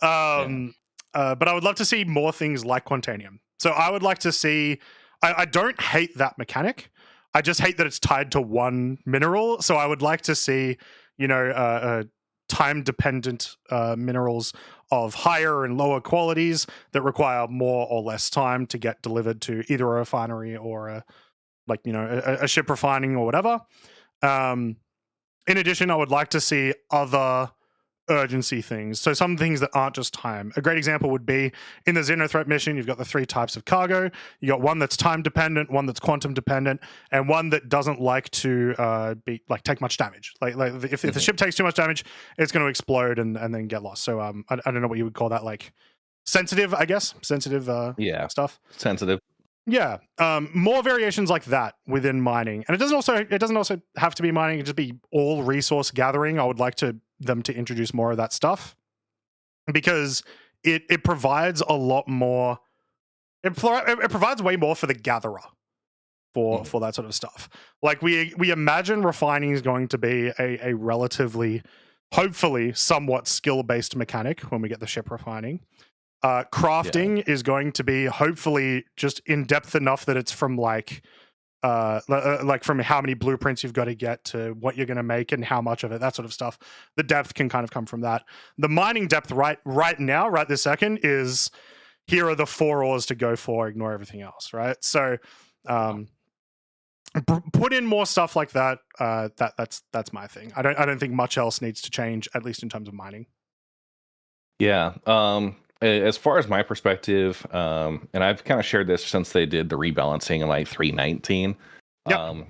But I would love to see more things like Quantanium. So I would like to see. I don't hate that mechanic. I just hate that it's tied to one mineral. So I would like to see, time-dependent minerals of higher and lower qualities that require more or less time to get delivered to either a refinery or a ship refining or whatever. In addition, I would like to see other urgency things. So some things that aren't just time. A great example would be in the Xenothreat mission, you've got the 3 types of cargo. You got one that's time dependent, one that's quantum dependent, and one that doesn't like to take much damage. Like if the ship takes too much damage, it's going to explode and then get lost. So I don't know what you would call that, like sensitive, I guess. Sensitive stuff. Sensitive. Yeah, more variations like that within mining, and it doesn't also have to be mining. It could just be all resource gathering. I would like them to introduce more of that stuff, because it provides a lot more. It provides way more for the gatherer for that sort of stuff. Like we imagine refining is going to be a relatively, hopefully, somewhat skill-based mechanic when we get the ship refining. Crafting is going to be hopefully just in depth enough that it's from from how many blueprints you've got to get to what you're going to make and how much of it, that sort of stuff. The depth can kind of come from that. The mining depth right now, right this second, is here are the 4 ores to go for, ignore everything else, right? So put in more stuff like that. That's my thing. I don't think much else needs to change, at least in terms of mining. Yeah. As far as my perspective, and I've kind of shared this since they did the rebalancing in 3.19. Yep.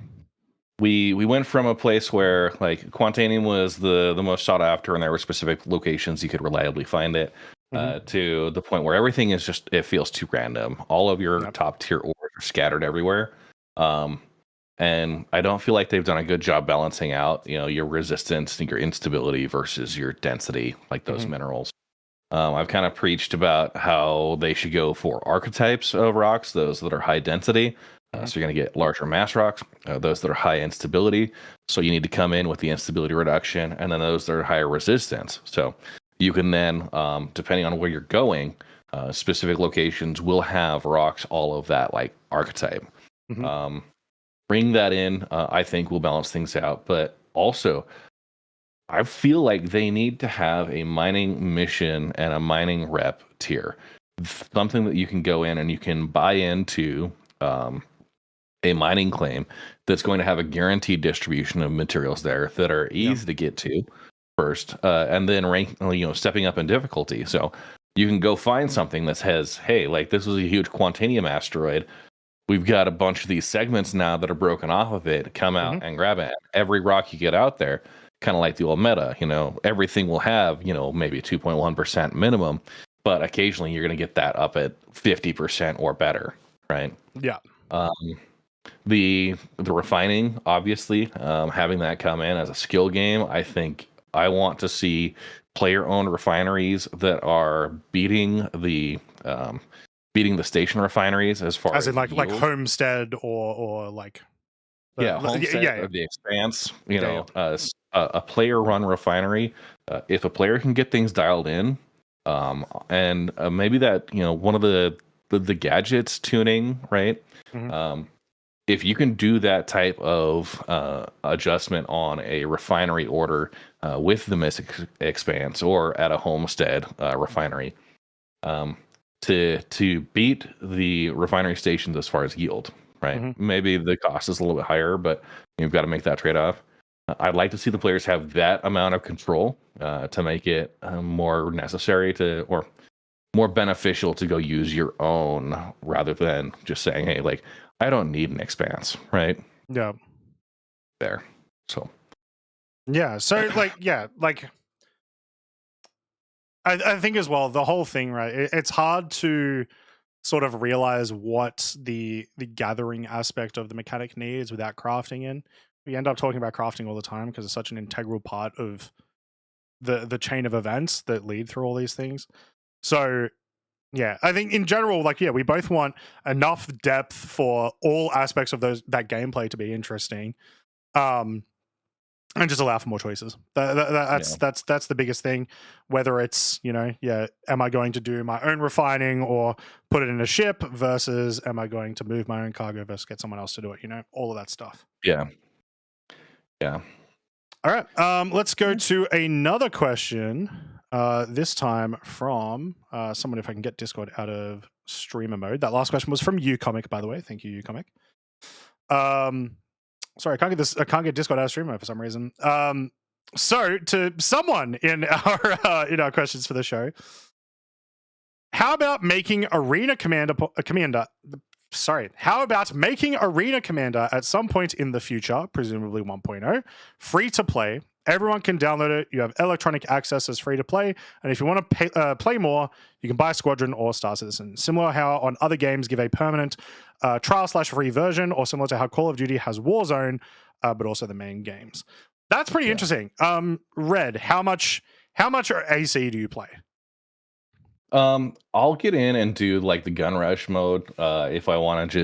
We went from a place where Quantanium was the most sought after, and there were specific locations you could reliably find it, to the point where everything is just, it feels too random. All of your top tier ores are scattered everywhere. And I don't feel like they've done a good job balancing out, your resistance and your instability versus your density, like those minerals. I've kind of preached about how they should go for archetypes of rocks, those that are high density. So you're going to get larger mass rocks, those that are high instability. So you need to come in with the instability reduction, and then those that are higher resistance. So you can then, depending on where you're going, specific locations will have rocks, all of that archetype. Bring that in, I think will balance things out. But also, I feel like they need to have a mining mission and a mining rep tier. Something that you can go in and you can buy into a mining claim that's going to have a guaranteed distribution of materials there that are easy to get to first, and then stepping up in difficulty. So you can go find something that says, hey, this was a huge Quantanium asteroid. We've got a bunch of these segments now that are broken off of it. Come out and grab it. Every rock you get out there, kind of like the old meta, everything will have, maybe 2.1% minimum, but occasionally you're going to get that up at 50% or better, right? Yeah. The refining, obviously, having that come in as a skill game, I think I want to see player-owned refineries that are beating the station refineries as far as in like Homestead or Yeah, But, Homestead or the Expanse, Yeah, a player-run refinery. If a player can get things dialed in, and maybe that one of the gadgets tuning, right? Mhm. Um, if you can do that type of adjustment on a refinery order with the Mystic Expanse or at a Homestead refinery, um, to beat the refinery stations as far as yield, right? Mhm. Maybe the cost is a little bit higher, but you've got to make that trade off. I'd like to see the players have that amount of control to make it more necessary or more beneficial to go use your own rather than just saying, hey, like, I don't need an expanse, right? Yeah. There. So, Yeah. So like I think as well, the whole thing, right? It's hard to sort of realize what the gathering aspect of the mechanic needs without crafting in. We end up talking about crafting all the time because it's such an integral part of the chain of events that lead through all these things. So yeah, I think in general, like we both want enough depth for all aspects of that gameplay to be interesting. And just allow for more choices. That's the biggest thing. Whether it's am I going to do my own refining or put it in a ship versus am I going to move my own cargo versus get someone else to do it? All of that stuff. yeah. All right, let's go to another question. This time from someone, if I can get Discord out of streamer mode. That last question was from UComic, by the way. Thank you, UComic. Sorry, I can't get Discord out of stream mode for some reason. So to someone in our questions for the show, how about making Arena Commander at some point in the future, presumably 1.0, free to play? Everyone can download it. You have electronic access as free to play. And if you want to play more, you can buy Squadron or Star Citizen. Similar how on other games give a permanent trial/free version, or similar to how Call of Duty has Warzone, but also the main games. That's pretty interesting. Red, how much AC do you play? I'll get in and do like the gun rush mode if I want to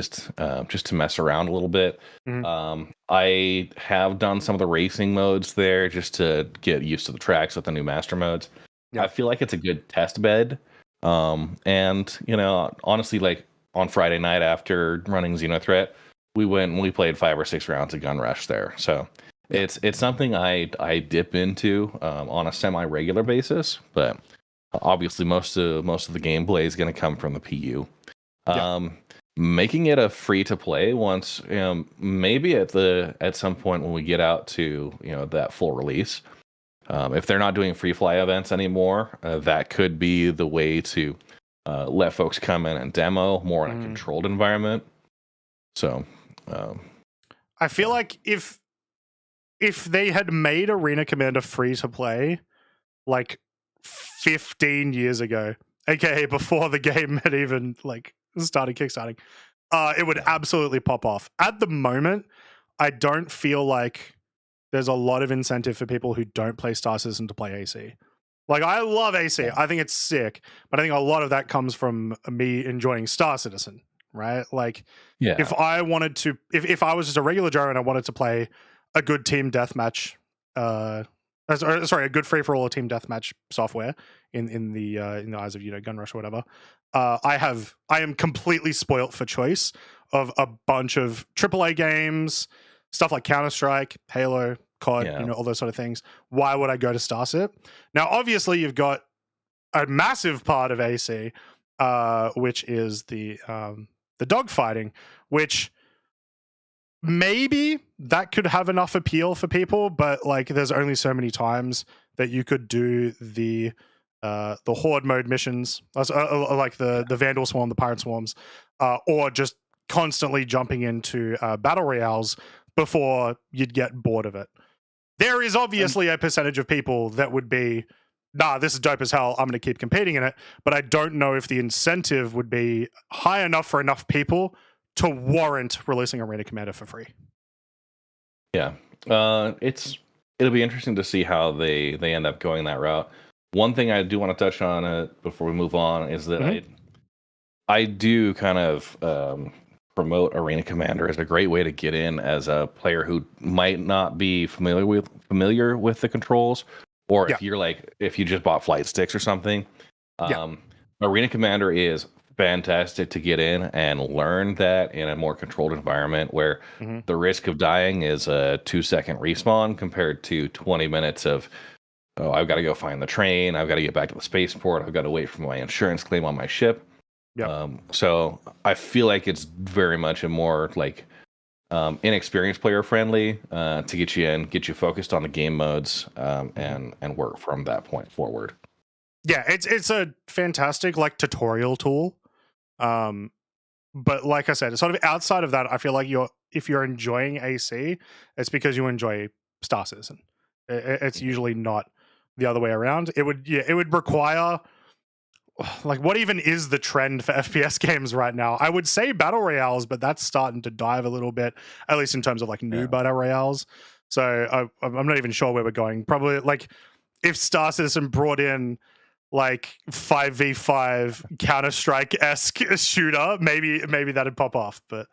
just to mess around a little bit. Mhm. I have done some of the racing modes there just to get used to the tracks with the new master modes. Yeah. I feel like it's a good test bed. And honestly, like on Friday night after running Xenothreat, we went and we played 5 or 6 rounds of gun rush there. So it's something I dip into on a semi-regular basis, but obviously most of the gameplay is going to come from the PU. Making it a free to play once, maybe at some point when we get out to that full release, if they're not doing free fly events anymore, that could be the way to let folks come in and demo more in a controlled environment. So I feel like if they had made Arena Commander free to play like 15 years ago, aka before the game had even like started kickstarting, it would absolutely pop off. At the moment, I don't feel like there's a lot of incentive for people who don't play Star Citizen to play AC. Like, I love AC. I think it's sick, but I think a lot of that comes from me enjoying Star Citizen, right? Like, if I wanted to, if I was just a regular Joe and I wanted to play a good team deathmatch, a good free for all team deathmatch software in the eyes of Gun Rush or whatever, I am completely spoilt for choice of a bunch of AAA games, stuff like Counter-Strike, Halo, COD, all those sort of things. Why would I go to Starship? Now, obviously, you've got a massive part of AC, which is the dogfighting, which maybe that could have enough appeal for people, but like, there's only so many times that you could do the horde mode missions, like the Vandal Swarm, the Pirate Swarms, or just constantly jumping into battle royales before you'd get bored of it. There is obviously a percentage of people that would be, nah, this is dope as hell, I'm going to keep competing in it, but I don't know if the incentive would be high enough for enough people to warrant releasing Arena Commander for free. Yeah. It'll be interesting to see how they end up going that route. One thing I do want to touch on before we move on is that I do kind of promote Arena Commander as a great way to get in as a player who might not be familiar with the controls, or Yeah. if you just bought flight sticks or something. Yeah. Arena Commander is fantastic to get in and learn that in a more controlled environment where Mhm. the risk of dying is a 2-second respawn compared to 20 minutes of, oh, I've got to go find the train, I've got to get back to the spaceport, I've got to wait for my insurance claim on my ship. Yep. So I feel like it's very much a more like inexperienced player friendly to get you in, get you focused on the game modes, and work from that point forward. Yeah, it's a fantastic like tutorial tool. But like I said, sort of outside of that, I feel like if you're enjoying AC, it's because you enjoy Star Citizen. It's usually not the other way around. It would require, like, what even is the trend for FPS games right now? I would say battle royales, but that's starting to dive a little bit, at least in terms of like new battle royales. So I'm not even sure where we're going. Probably like if Star Citizen brought in like 5v5 Counter-Strike-esque shooter, maybe that'd pop off. But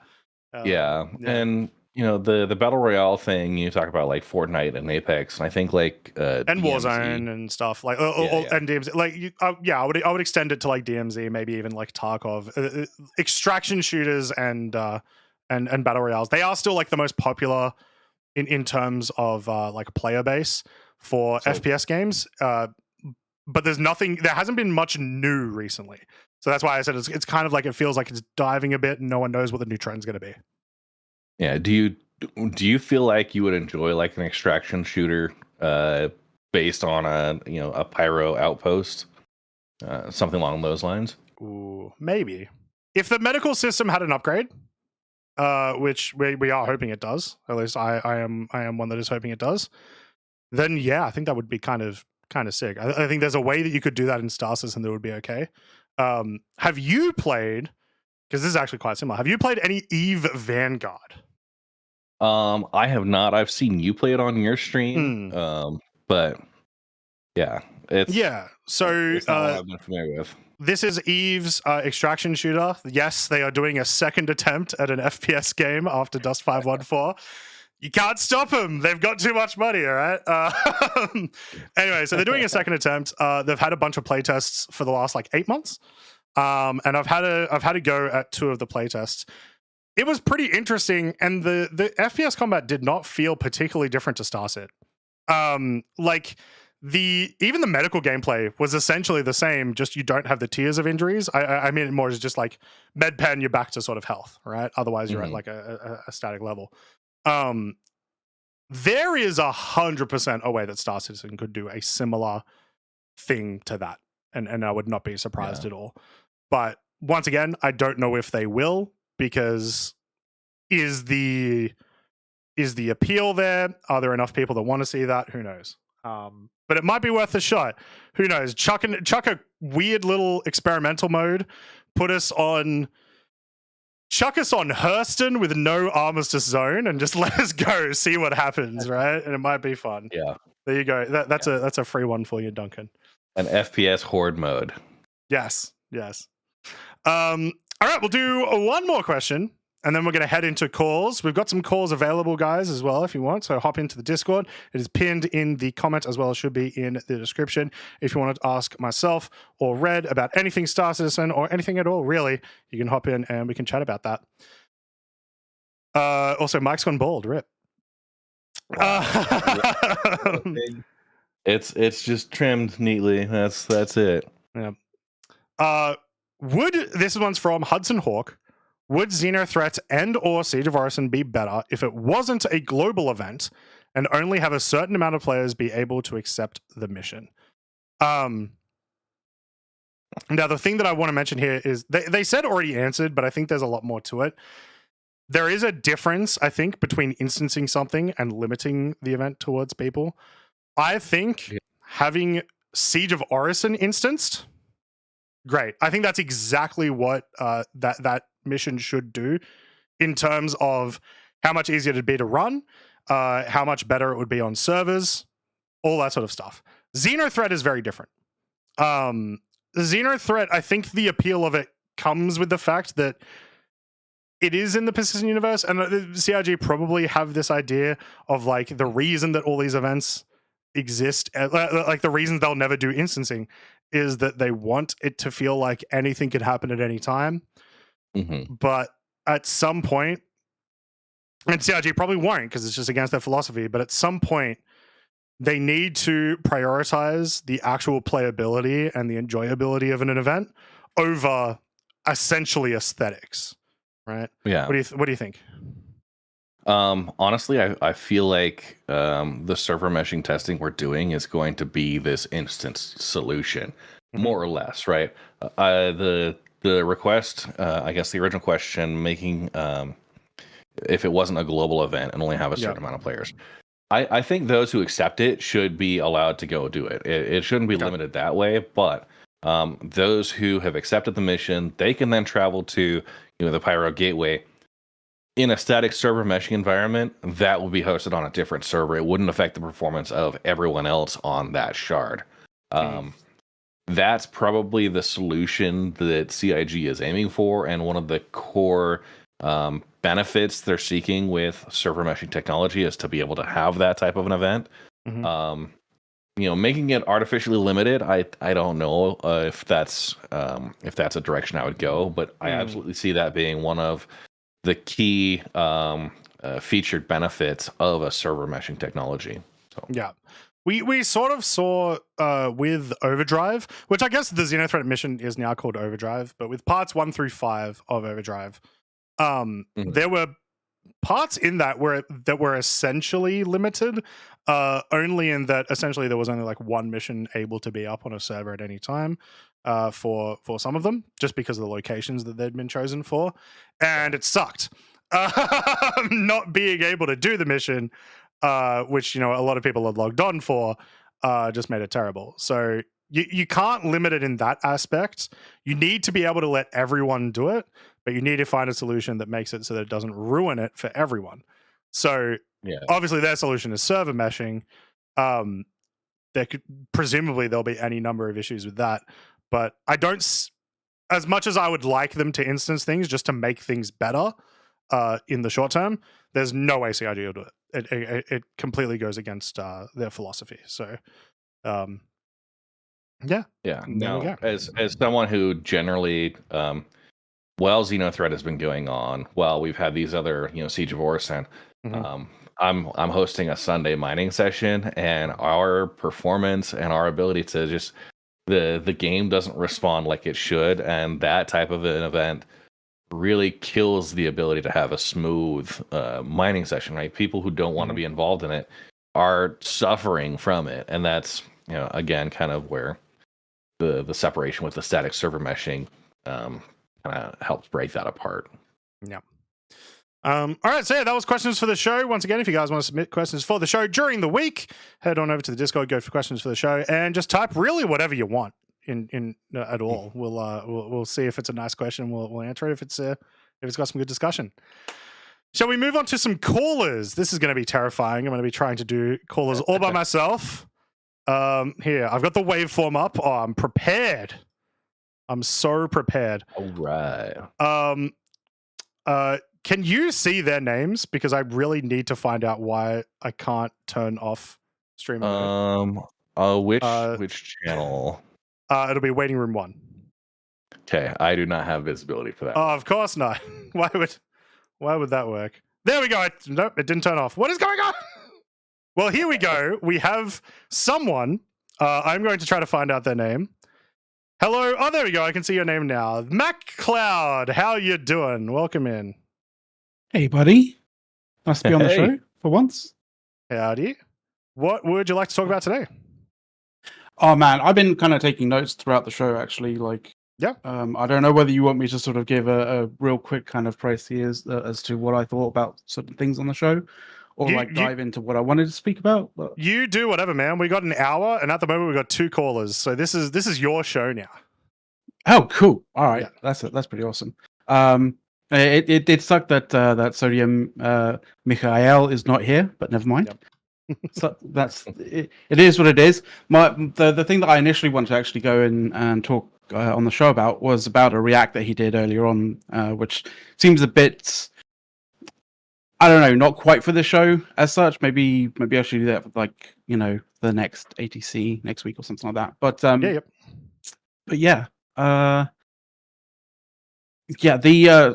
and the battle royale thing, you talk about like Fortnite and Apex, and I think like and DMZ. Warzone and stuff like and DMZ, like I would extend it to like DMZ, maybe even like Tarkov, extraction shooters and battle royales. They are still like the most popular in terms of like player base for FPS games. But there hasn't been much new recently. So that's why I said it's kind of like it feels like it's diving a bit and no one knows what the new trend's going to be. Yeah. Do you feel like you would enjoy like an extraction shooter based on a pyro outpost? Something along those lines? Ooh, maybe. If the medical system had an upgrade, which we are hoping it does, at least I am one that is hoping it does, then yeah, I think that would be kind of sick. I think there's a way that you could do that in Star Citizen that would be okay. Have you played, because this is actually quite similar, have you played any Eve Vanguard? I have not. I've seen you play it on your stream. But yeah, so it's not what I've been familiar with. This is Eve's extraction shooter. Yes, they are doing a second attempt at an FPS game after Dust 514. You can't stop them. They've got too much money, all right? Anyway, so they're doing a second attempt. They've had a bunch of playtests for the last like 8 months. And I've had a go at 2 of the playtests. It was pretty interesting, and the FPS combat did not feel particularly different to Starset. Like even the medical gameplay was essentially the same, just you don't have the tiers of injuries. I mean it more as just like med pen, you're back to sort of health, right? Otherwise you're at like a static level. There is 100% a way that Star Citizen could do a similar thing to that, and I would not be surprised at all. But once again, I don't know if they will, because is the appeal there? Are there enough people that want to see that? Who knows? But it might be worth a shot. Who knows? Chuck a weird little experimental mode. Chuck us on Hurston with no armistice zone and just let us go, see what happens, right? And it might be fun. Yeah. There you go. That's a free one for you, Duncan. An FPS horde mode. Yes. All right, we'll do one more question, and then we're going to head into calls. We've got some calls available, guys, as well, if you want. So hop into the Discord. It is pinned in the comment, as well as should be in the description. If you want to ask myself or Red about anything Star Citizen or anything at all, really, you can hop in and we can chat about that. Also, Mike's gone bald. Rip. Wow. It's just trimmed neatly. That's it. Yeah. This one's from Hudson Hawk. Would Xenothreat and or Siege of Orison be better if it wasn't a global event and only have a certain amount of players be able to accept the mission? Now, the thing that I want to mention here is they said already answered, but I think there's a lot more to it. There is a difference, I think, between instancing something and limiting the event towards people. I think having Siege of Orison instanced, great. I think that's exactly what that mission should do in terms of how much easier it'd be to run, how much better it would be on servers, all that sort of stuff. Xenothreat is very different. Xenothreat, I think the appeal of it comes with the fact that it is in the persistent universe, and the CIG probably have this idea of like the reason that all these events exist, like the reason they'll never do instancing is that they want it to feel like anything could happen at any time. But at some point, and CIG probably won't because it's just against their philosophy, but at some point they need to prioritize the actual playability and the enjoyability of an event over essentially aesthetics, right? Yeah. What do you think? Honestly, I feel like the server meshing testing we're doing is going to be this instance solution, more or less, right? The request, I guess the original question, making if it wasn't a global event and only have a certain amount of players. I think those who accept it should be allowed to go do it. It shouldn't be limited that way, but those who have accepted the mission, they can then travel to the Pyro Gateway in a static server meshing environment that will be hosted on a different server. It wouldn't affect the performance of everyone else on that shard. That's probably the solution that CIG is aiming for, and one of the core benefits they're seeking with server meshing technology is to be able to have that type of an event. Making it artificially limited, I don't know if that's a direction I would go, but I absolutely see that being one of the key featured benefits of a server meshing technology. So yeah, we sort of saw with Overdrive, which I guess the Xenothreat mission is now called Overdrive, but with parts 1 through 5 of Overdrive, there were parts in that were essentially limited, only in that essentially there was only like one mission able to be up on a server at any time for some of them, just because of the locations that they'd been chosen for, and it sucked. Not being able to do the mission, which a lot of people had logged on for, just made it terrible. So you can't limit it in that aspect. You need to be able to let everyone do it, but you need to find a solution that makes it so that it doesn't ruin it for everyone. So obviously their solution is server meshing. Presumably there'll be any number of issues with that, but I don't, as much as I would like them to instance things just to make things better in the short term, there's no way CIG will do it. It completely goes against their philosophy. So no, as someone who generally while Xenothreat has been going on, while we've had these other Siege of Orison, I'm hosting a Sunday mining session, and our performance and our ability to just the game doesn't respond like it should, and that type of an event really kills the ability to have a smooth mining session, right? People who don't want to be involved in it are suffering from it, and that's again kind of where the separation with the static server meshing kind of helps break that apart. Yeah. All right, so that was questions for the show. Once again, if you guys want to submit questions for the show during the week, head on over to the Discord, go for questions for the show, and just type really whatever you want in at all. We'll see if it's a nice question. We'll answer it if it's got some good discussion. Shall we move on to some callers? This is going to be terrifying. I'm going to be trying to do callers all by myself. Here, I've got the waveform up. Oh, I'm prepared. I'm so prepared. All right. Can you see their names? Because I really need to find out why I can't turn off stream mode. Which channel? It'll be waiting room 1. Okay, I do not have visibility for that. Oh, of course not. Why would that work? There we go. Nope, it didn't turn off. What is going on? Well, here we go. We have someone. I'm going to try to find out their name. Hello. Oh, there we go. I can see your name now. MacCloud. How you doing? Welcome in. Hey, buddy. Nice to be on the show for once. Howdy. What would you like to talk about today? Oh, man. I've been kind of taking notes throughout the show, actually. I don't know whether you want me to sort of give a real quick kind of précis as to what I thought about certain things on the show, or dive into what I wanted to speak about. But you do whatever, man. We got an hour, and at the moment we got 2 callers, so this is your show now. Oh, cool! All right, that's pretty awesome. It did suck that Sodium Mikhail is not here, but never mind. Yep. So that's it. It is what it is. The thing that I initially wanted to actually go in and talk on the show about was about a react that he did earlier on, which seems a bit, I don't know, not quite for the show as such. Maybe I should do that for, like, you know, the next ATC next week or something like that. But but yeah,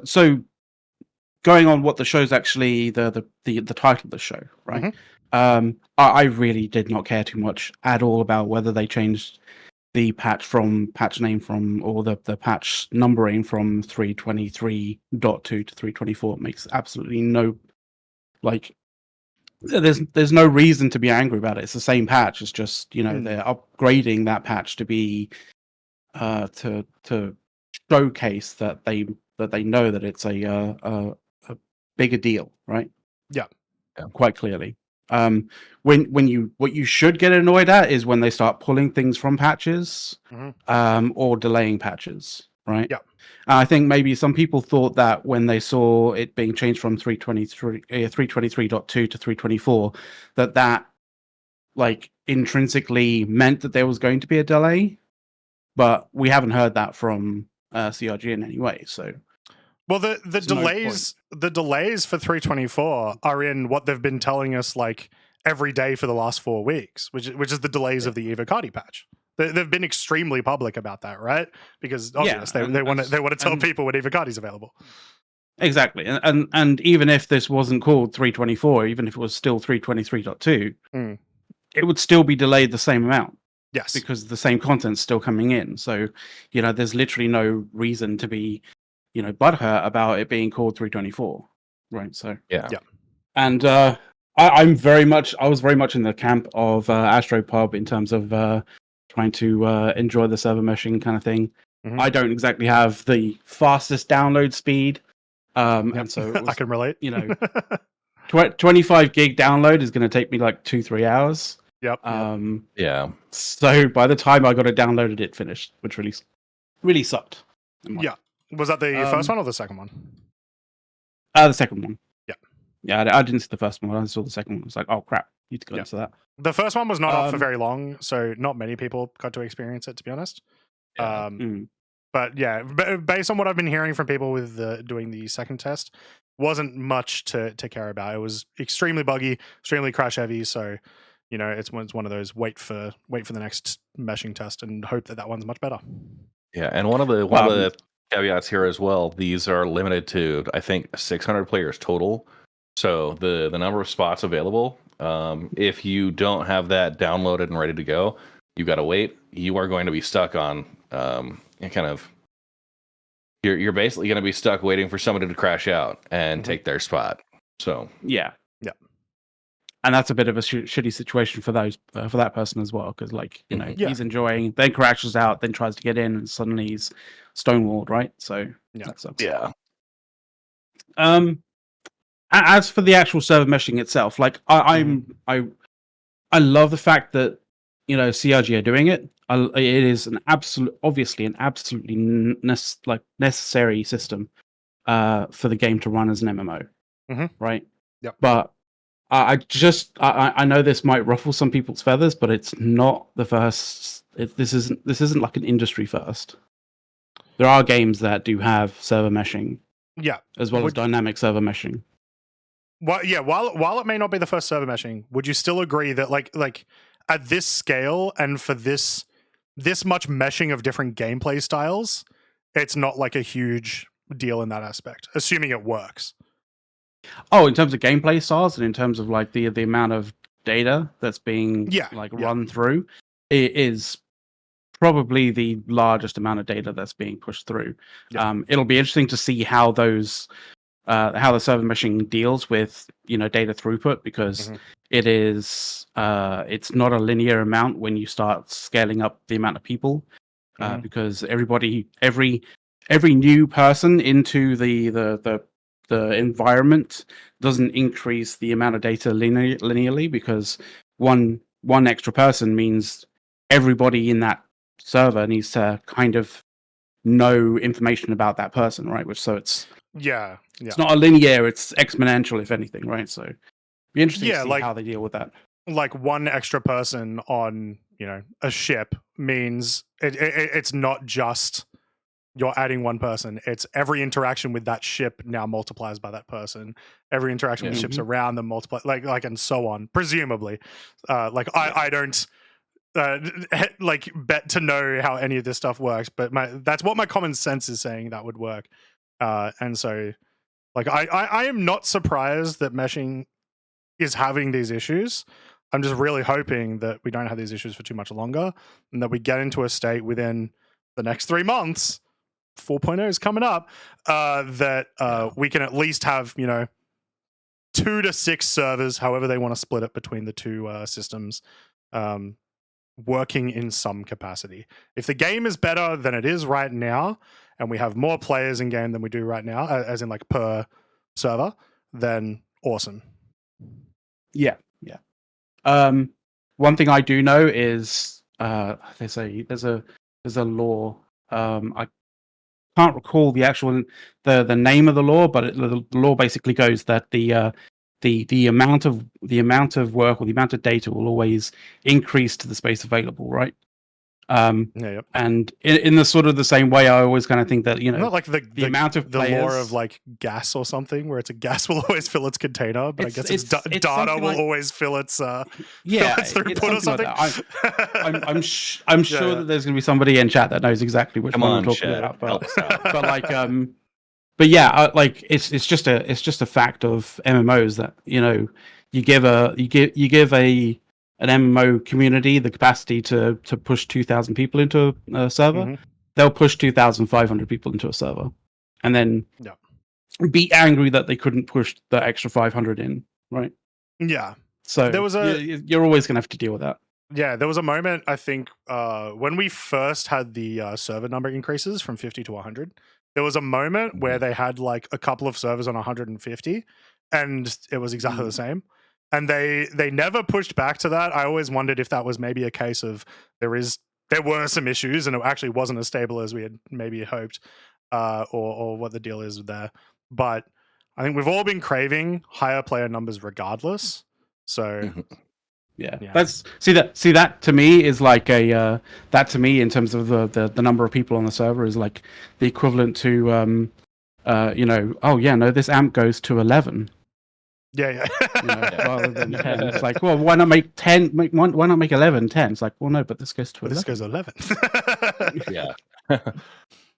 so going on what the show's actually the title of the show, right? I really did not care too much at all about whether they changed the patch name from or the patch numbering from 323.2 to 324. It makes absolutely no, like, there's no reason to be angry about it. It's the same patch. It's just, you know, they're upgrading that patch to be to showcase that they know that it's a bigger deal, right? Yeah. Quite clearly. What you should get annoyed at is when they start pulling things from patches, or delaying patches, right? Yeah. I think maybe some people thought that when they saw it being changed from 323.2 to 324, that like intrinsically meant that there was going to be a delay, but we haven't heard that from CRG in any way. So, well, the delays for 324 are in what they've been telling us like every day for the last 4 weeks, which is the delays of the Eva Cardi patch. They've been extremely public about that, right? Because obviously they want to tell people when Eva Cardi's available. Exactly, and even if this wasn't called 324, even if it was still 323.2, it would still be delayed the same amount. Yes, because the same content's still coming in. So, you know, there's literally no reason to be, you know, butthurt about it being called 324, right? So yeah. And I was very much in the camp of AstroPub in terms of trying to enjoy the server meshing kind of thing. I don't exactly have the fastest download speed, and so it was, I can relate. You know, 25 gig download is going to take me like 2-3 hours. Yep. Yeah. So by the time I got it downloaded, it finished, which really sucked. Yeah. Was that the first one or the second one? The second one. Yeah. Yeah, I didn't see the first one. I saw the second one. I was like, oh crap, need to go into that. The first one was not up for very long, so not many people got to experience it, to be honest. Yeah. But yeah, based on what I've been hearing from people with doing the second test, wasn't much to care about. It was extremely buggy, extremely crash heavy. So, you know, it's one of those wait for the next meshing test and hope that one's much better. Yeah, and one of the caveats here as well. These are limited to, I think, 600 players total. So the number of spots available, if you don't have that downloaded and ready to go, you got to wait. You are going to be stuck on you're basically going to be stuck waiting for somebody to crash out and take their spot. So yeah, and that's a bit of a shitty situation for that person as well, because like, you know, he's enjoying, then crashes out, then tries to get in, and suddenly he's stonewalled, right? So that sucks. Yeah. As for the actual server meshing itself, like I love the fact that, you know, CRG are doing it. It is obviously an absolutely necessary system for the game to run as an MMO, right? Yep. But I know this might ruffle some people's feathers, but it's not the first. This isn't like an industry first. There are games that do have server meshing, as well as dynamic server meshing. Well, yeah. While it may not be the first server meshing, would you still agree that like at this scale and for this much meshing of different gameplay styles, it's not like a huge deal in that aspect, assuming it works? Oh, in terms of gameplay styles and in terms of like the amount of data that's being run through, it is probably the largest amount of data that's being pushed through. It'll be interesting to see how those how the server meshing deals with, you know, data throughput, because it is it's not a linear amount when you start scaling up the amount of people, because every new person into the environment doesn't increase the amount of data linearly, because one extra person means everybody in that server needs to kind of know information about that person, right? So it's not a linear, it's exponential, if anything, right? So be interesting to see how they deal with that. Like one extra person on, a ship means it's not just you're adding one person. It's every interaction with that ship now multiplies by that person. Every interaction with ships around them multiply, like and so on. Presumably, I don't bet to know how any of this stuff works, but that's what my common sense is saying that would work. And so, I am not surprised that meshing is having these issues. I'm just really hoping that we don't have these issues for too much longer, and that we get into a state within the next 3 months. 4.0 is coming up. That we can at least have 2 to 6 servers, however they want to split it between the two systems, working in some capacity. If the game is better than it is right now, and we have more players in game than we do right now, as in like per server, then awesome. Yeah. One thing I do know is they say there's a law. I can't recall the actual the name of the law, but the law basically goes that the amount of work or the amount of data will always increase to the space available, right? And in the sort of the same way, I always kind of think that not like the amount of the law of like gas or something, where it's a gas will always fill its container, but I guess it's data will always fill its throughput or something. Like I'm sure that there's going to be somebody in chat that knows exactly which one I'm talking about, but it's just a fact of MMOs that you give an MMO community the capacity to push 2,000 people into a server, they'll push 2,500 people into a server, and then be angry that they couldn't push the extra 500 in, right? Yeah. So there was you're always going to have to deal with that. Yeah, there was a moment, I think, when we first had the server number increases from 50 to 100, there was a moment where they had like a couple of servers on 150, and it was exactly the same. And they never pushed back to that. I always wondered if that was maybe a case of there were some issues and it actually wasn't as stable as we had maybe hoped, or what the deal is there. But I think we've all been craving higher player numbers regardless. So yeah. That's see that to me is like that to me in terms of the number of people on the server is like the equivalent to this amp goes to 11. Yeah. Rather than 10. It's like, well, why not make 10? Why not make 11 10? It's like, well, no, but this goes to 11. This goes 11. Yeah.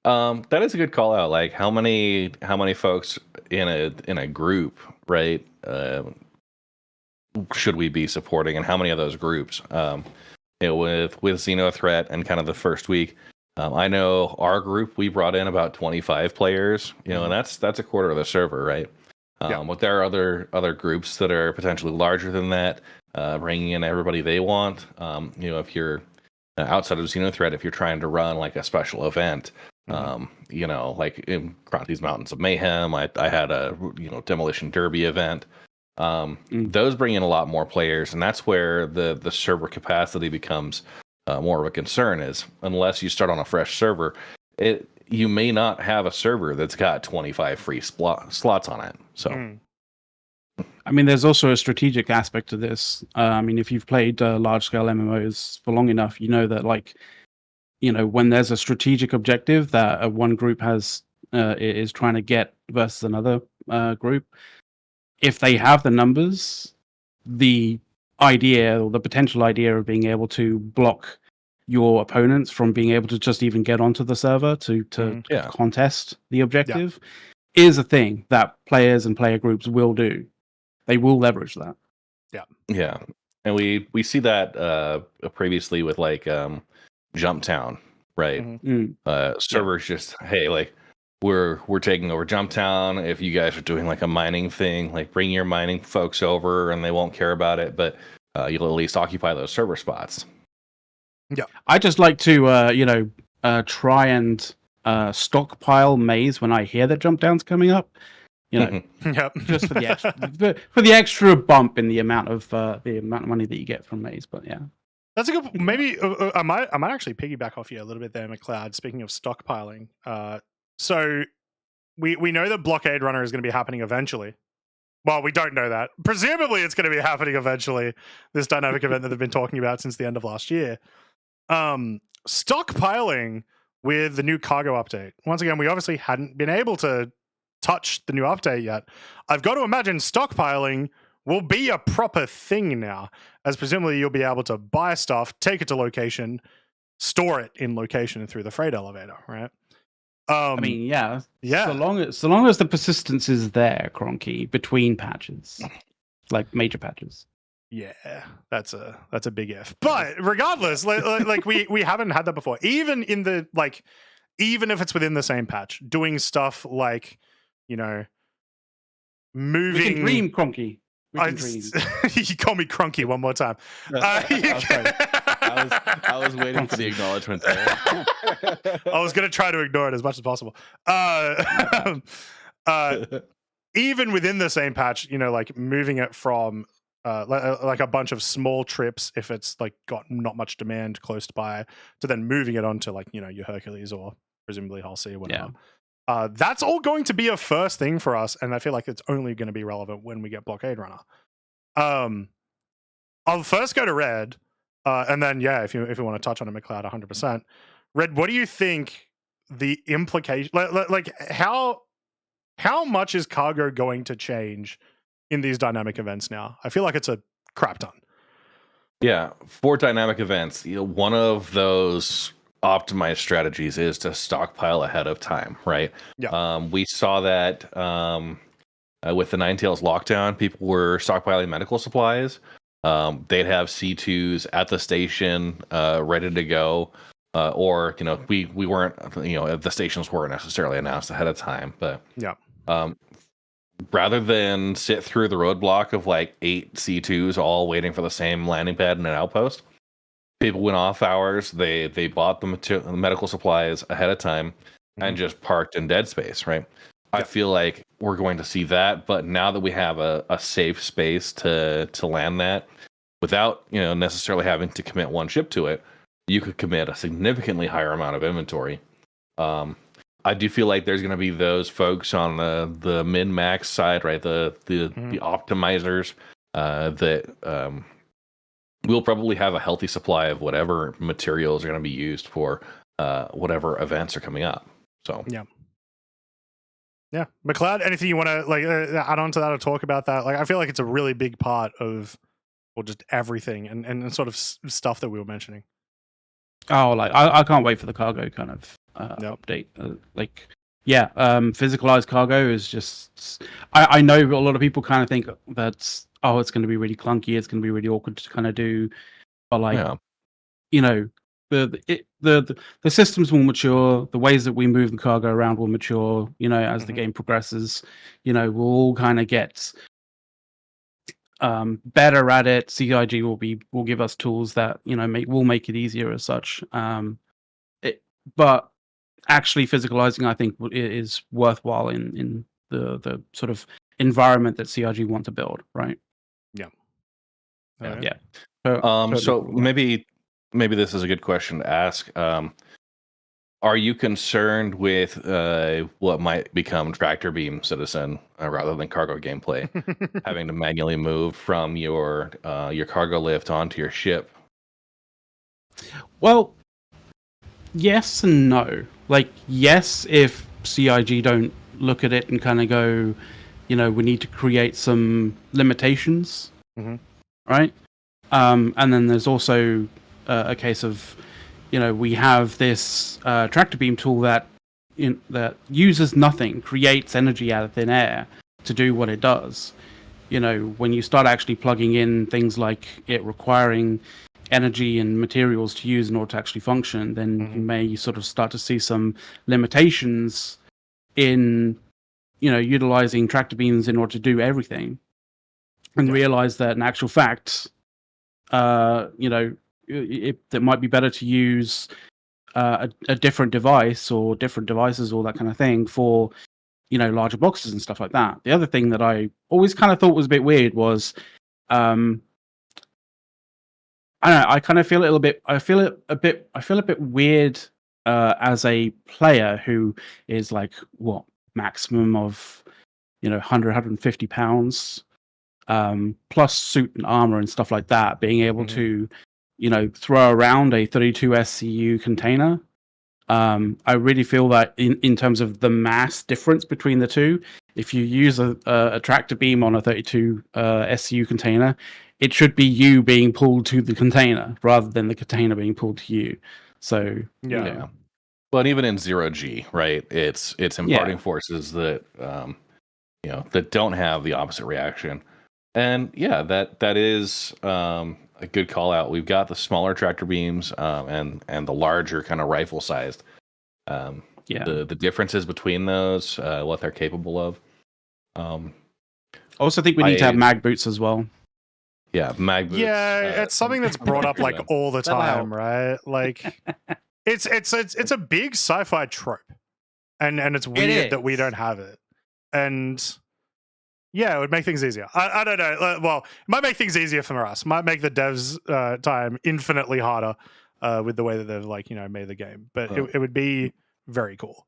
That is a good call out. Like, how many folks in a group, right? Should we be supporting, and how many of those groups? With Xenothreat and kind of the first week, I know our group, we brought in about 25 players. And that's a quarter of the server, right? But there are other groups that are potentially larger than that, bringing in everybody they want. If you're outside of Xenothreat, if you're trying to run like a special event, like in Croncy's Mountains of Mayhem, I had a Demolition Derby event. Those bring in a lot more players, and that's where the server capacity becomes more of a concern. Is unless you start on a fresh server, you may not have a server that's got 25 free slots on it. So, I mean, there's also a strategic aspect to this. If you've played large-scale MMOs for long enough, you know that, when there's a strategic objective that one group is trying to get versus another group, if they have the numbers, the idea or the potential idea of being able to block your opponents from being able to just even get onto the server to contest the objective is a thing that players and player groups will do. They will leverage that. Yeah. And we see that previously with like Jumptown, right? Servers just, hey, like we're taking over Jumptown. If you guys are doing like a mining thing, like bring your mining folks over and they won't care about it, but you'll at least occupy those server spots. Yeah, I just like to try and stockpile maize when I hear that Jumpdown's coming up. Just for the extra bump in the amount of money that you get from maize. But yeah, that's a good. Maybe I might actually piggyback off you a little bit there, MacCloud. Speaking of stockpiling, so we know that Blockade Runner is going to be happening eventually. Well, we don't know that. Presumably, it's going to be happening eventually. This dynamic event that they've been talking about since the end of last year. stockpiling with the new cargo update. Once again, we obviously hadn't been able to touch the new update yet. I've got to imagine stockpiling will be a proper thing now, as presumably you'll be able to buy stuff, take it to location, store it in location through the freight elevator, right? I mean, yeah. Yeah. So long as the persistence is there, Cronky, between patches, like major patches. Yeah, that's a big if. But regardless, like we haven't had that before. Even in the even if it's within the same patch, doing stuff like, moving. We can dream, Cronky. We can dream. You call me Cronky one more time. I was waiting for the acknowledgement there. I was going to try to ignore it as much as possible. Even within the same patch, like moving it from like a bunch of small trips, if it's like got not much demand close by, to then moving it onto like, your Hercules or presumably Hull C or whatever. Yeah. That's all going to be a first thing for us, and I feel like it's only going to be relevant when we get Blockade Runner. I'll first go to Red, and then if you want to touch on it, MacCloud, 100%. Red, what do you think the implication? Like how much is cargo going to change in these dynamic events now? I feel like it's a crap ton. Yeah, for dynamic events, one of those optimized strategies is to stockpile ahead of time, right? Yeah. We saw that with the Ninetales lockdown, people were stockpiling medical supplies. They'd have C2s at the station, ready to go, or we weren't, the stations weren't necessarily announced ahead of time, but rather than sit through the roadblock of like 8 C2s all waiting for the same landing pad and an outpost, people went off hours. They bought the medical supplies ahead of time and just parked in dead space, right? I feel like we're going to see that, but now that we have a safe space to land that without necessarily having to commit one ship to it, you could commit a significantly higher amount of inventory. I do feel like there's going to be those folks on the min-max side, right? The optimizers that we'll probably have a healthy supply of whatever materials are going to be used for whatever events are coming up. So yeah. MacCloud, anything you want to add on to that or talk about that? Like, I feel like it's a really big part of just everything and sort of stuff that we were mentioning. Oh, I can't wait for the cargo kind of update. Physicalized cargo is just. I know a lot of people kind of think that's it's going to be really clunky. It's going to be really awkward to kind of do, but the systems will mature. The ways that we move the cargo around will mature. As the game progresses, we'll all kind of get better at it. CIG will give us tools that will make it easier as such. But actually physicalizing, I think, is worthwhile in the sort of environment that CIG want to build, right? Yeah. So maybe this is a good question to ask. Are you concerned with what might become tractor beam citizen rather than cargo gameplay, having to manually move from your cargo lift onto your ship? Well, yes and no. Like, yes, if CIG don't look at it and kind of go, we need to create some limitations, right? And then there's also a case of, we have this tractor beam tool that uses nothing, creates energy out of thin air to do what it does. When you start actually plugging in things like it requiring energy and materials to use in order to actually function, then you may sort of start to see some limitations in, utilizing tractor beams in order to do everything, and realize that in actual fact, it might be better to use a different device or different devices or that kind of thing for larger boxes and stuff like that. The other thing that I always kind of thought was a bit weird was I don't know, I kind of feel I feel a bit weird as a player who is like maximum of 150 pounds plus suit and armor and stuff like that, being able to throw around a 32 SCU container. I really feel that in terms of the mass difference between the two, if you use a tractor beam on a 32 SCU container, it should be you being pulled to the container rather than the container being pulled to you. So yeah. But even in 0G, right? It's imparting forces that that don't have the opposite reaction. And that is a good call out. We've got the smaller tractor beams and the larger kind of rifle sized. The differences between those, what they're capable of. I also think we need to have mag boots as well. Yeah, mag boots. Yeah, it's something that's brought up like all the time, right? Like it's a big sci-fi trope, and it's weird that we don't have it. And yeah, it would make things easier. I don't know. Well, it might make things easier for us. Might make the devs' time infinitely harder with the way that they've made the game. But it would be very cool.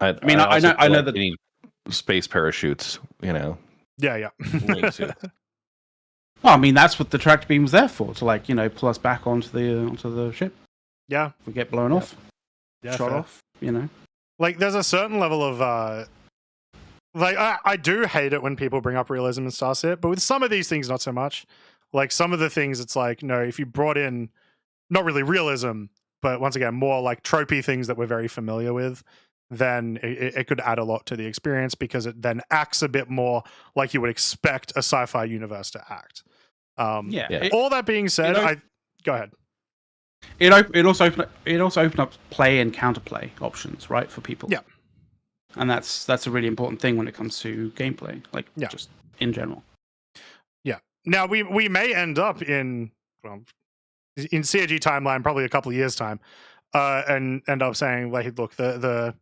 I know that they need space parachutes. Yeah. Well, I mean, that's what the tractor beam was there for, to pull us back onto the ship. Yeah. We get blown off. Yeah, shot fair. off, Like, there's a certain level of I do hate it when people bring up realism in Star Citizen, but with some of these things, not so much. Like, some of the things, it's like, no, if you brought in not really realism, but once again, more like tropey things that we're very familiar with, then it could add a lot to the experience because it then acts a bit more like you would expect a sci-fi universe to act. All that being said, go ahead. It also opened up play and counterplay options, right, for people. Yeah, and that's a really important thing when it comes to gameplay, just in general. Yeah. Now we may end up in CAG timeline probably a couple of years time, and end up saying like, look, the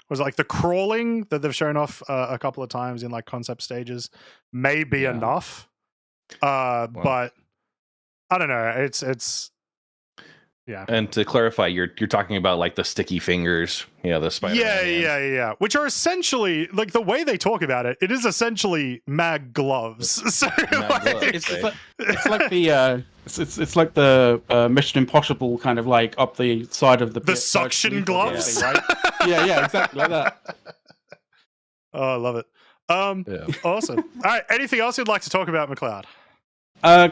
was it like the crawling that they've shown off a couple of times in like concept stages may be enough. But I don't know. It's yeah. And to clarify, you're talking about like the sticky fingers, the Spider-Man hands. Yeah. Which are essentially like the way they talk about it. It is essentially mag gloves. So it's like the Mission Impossible kind of like up the side of the suction gloves, right? yeah, exactly like that. Oh, I love it. Awesome. All right, anything else you'd like to talk about, MacCloud?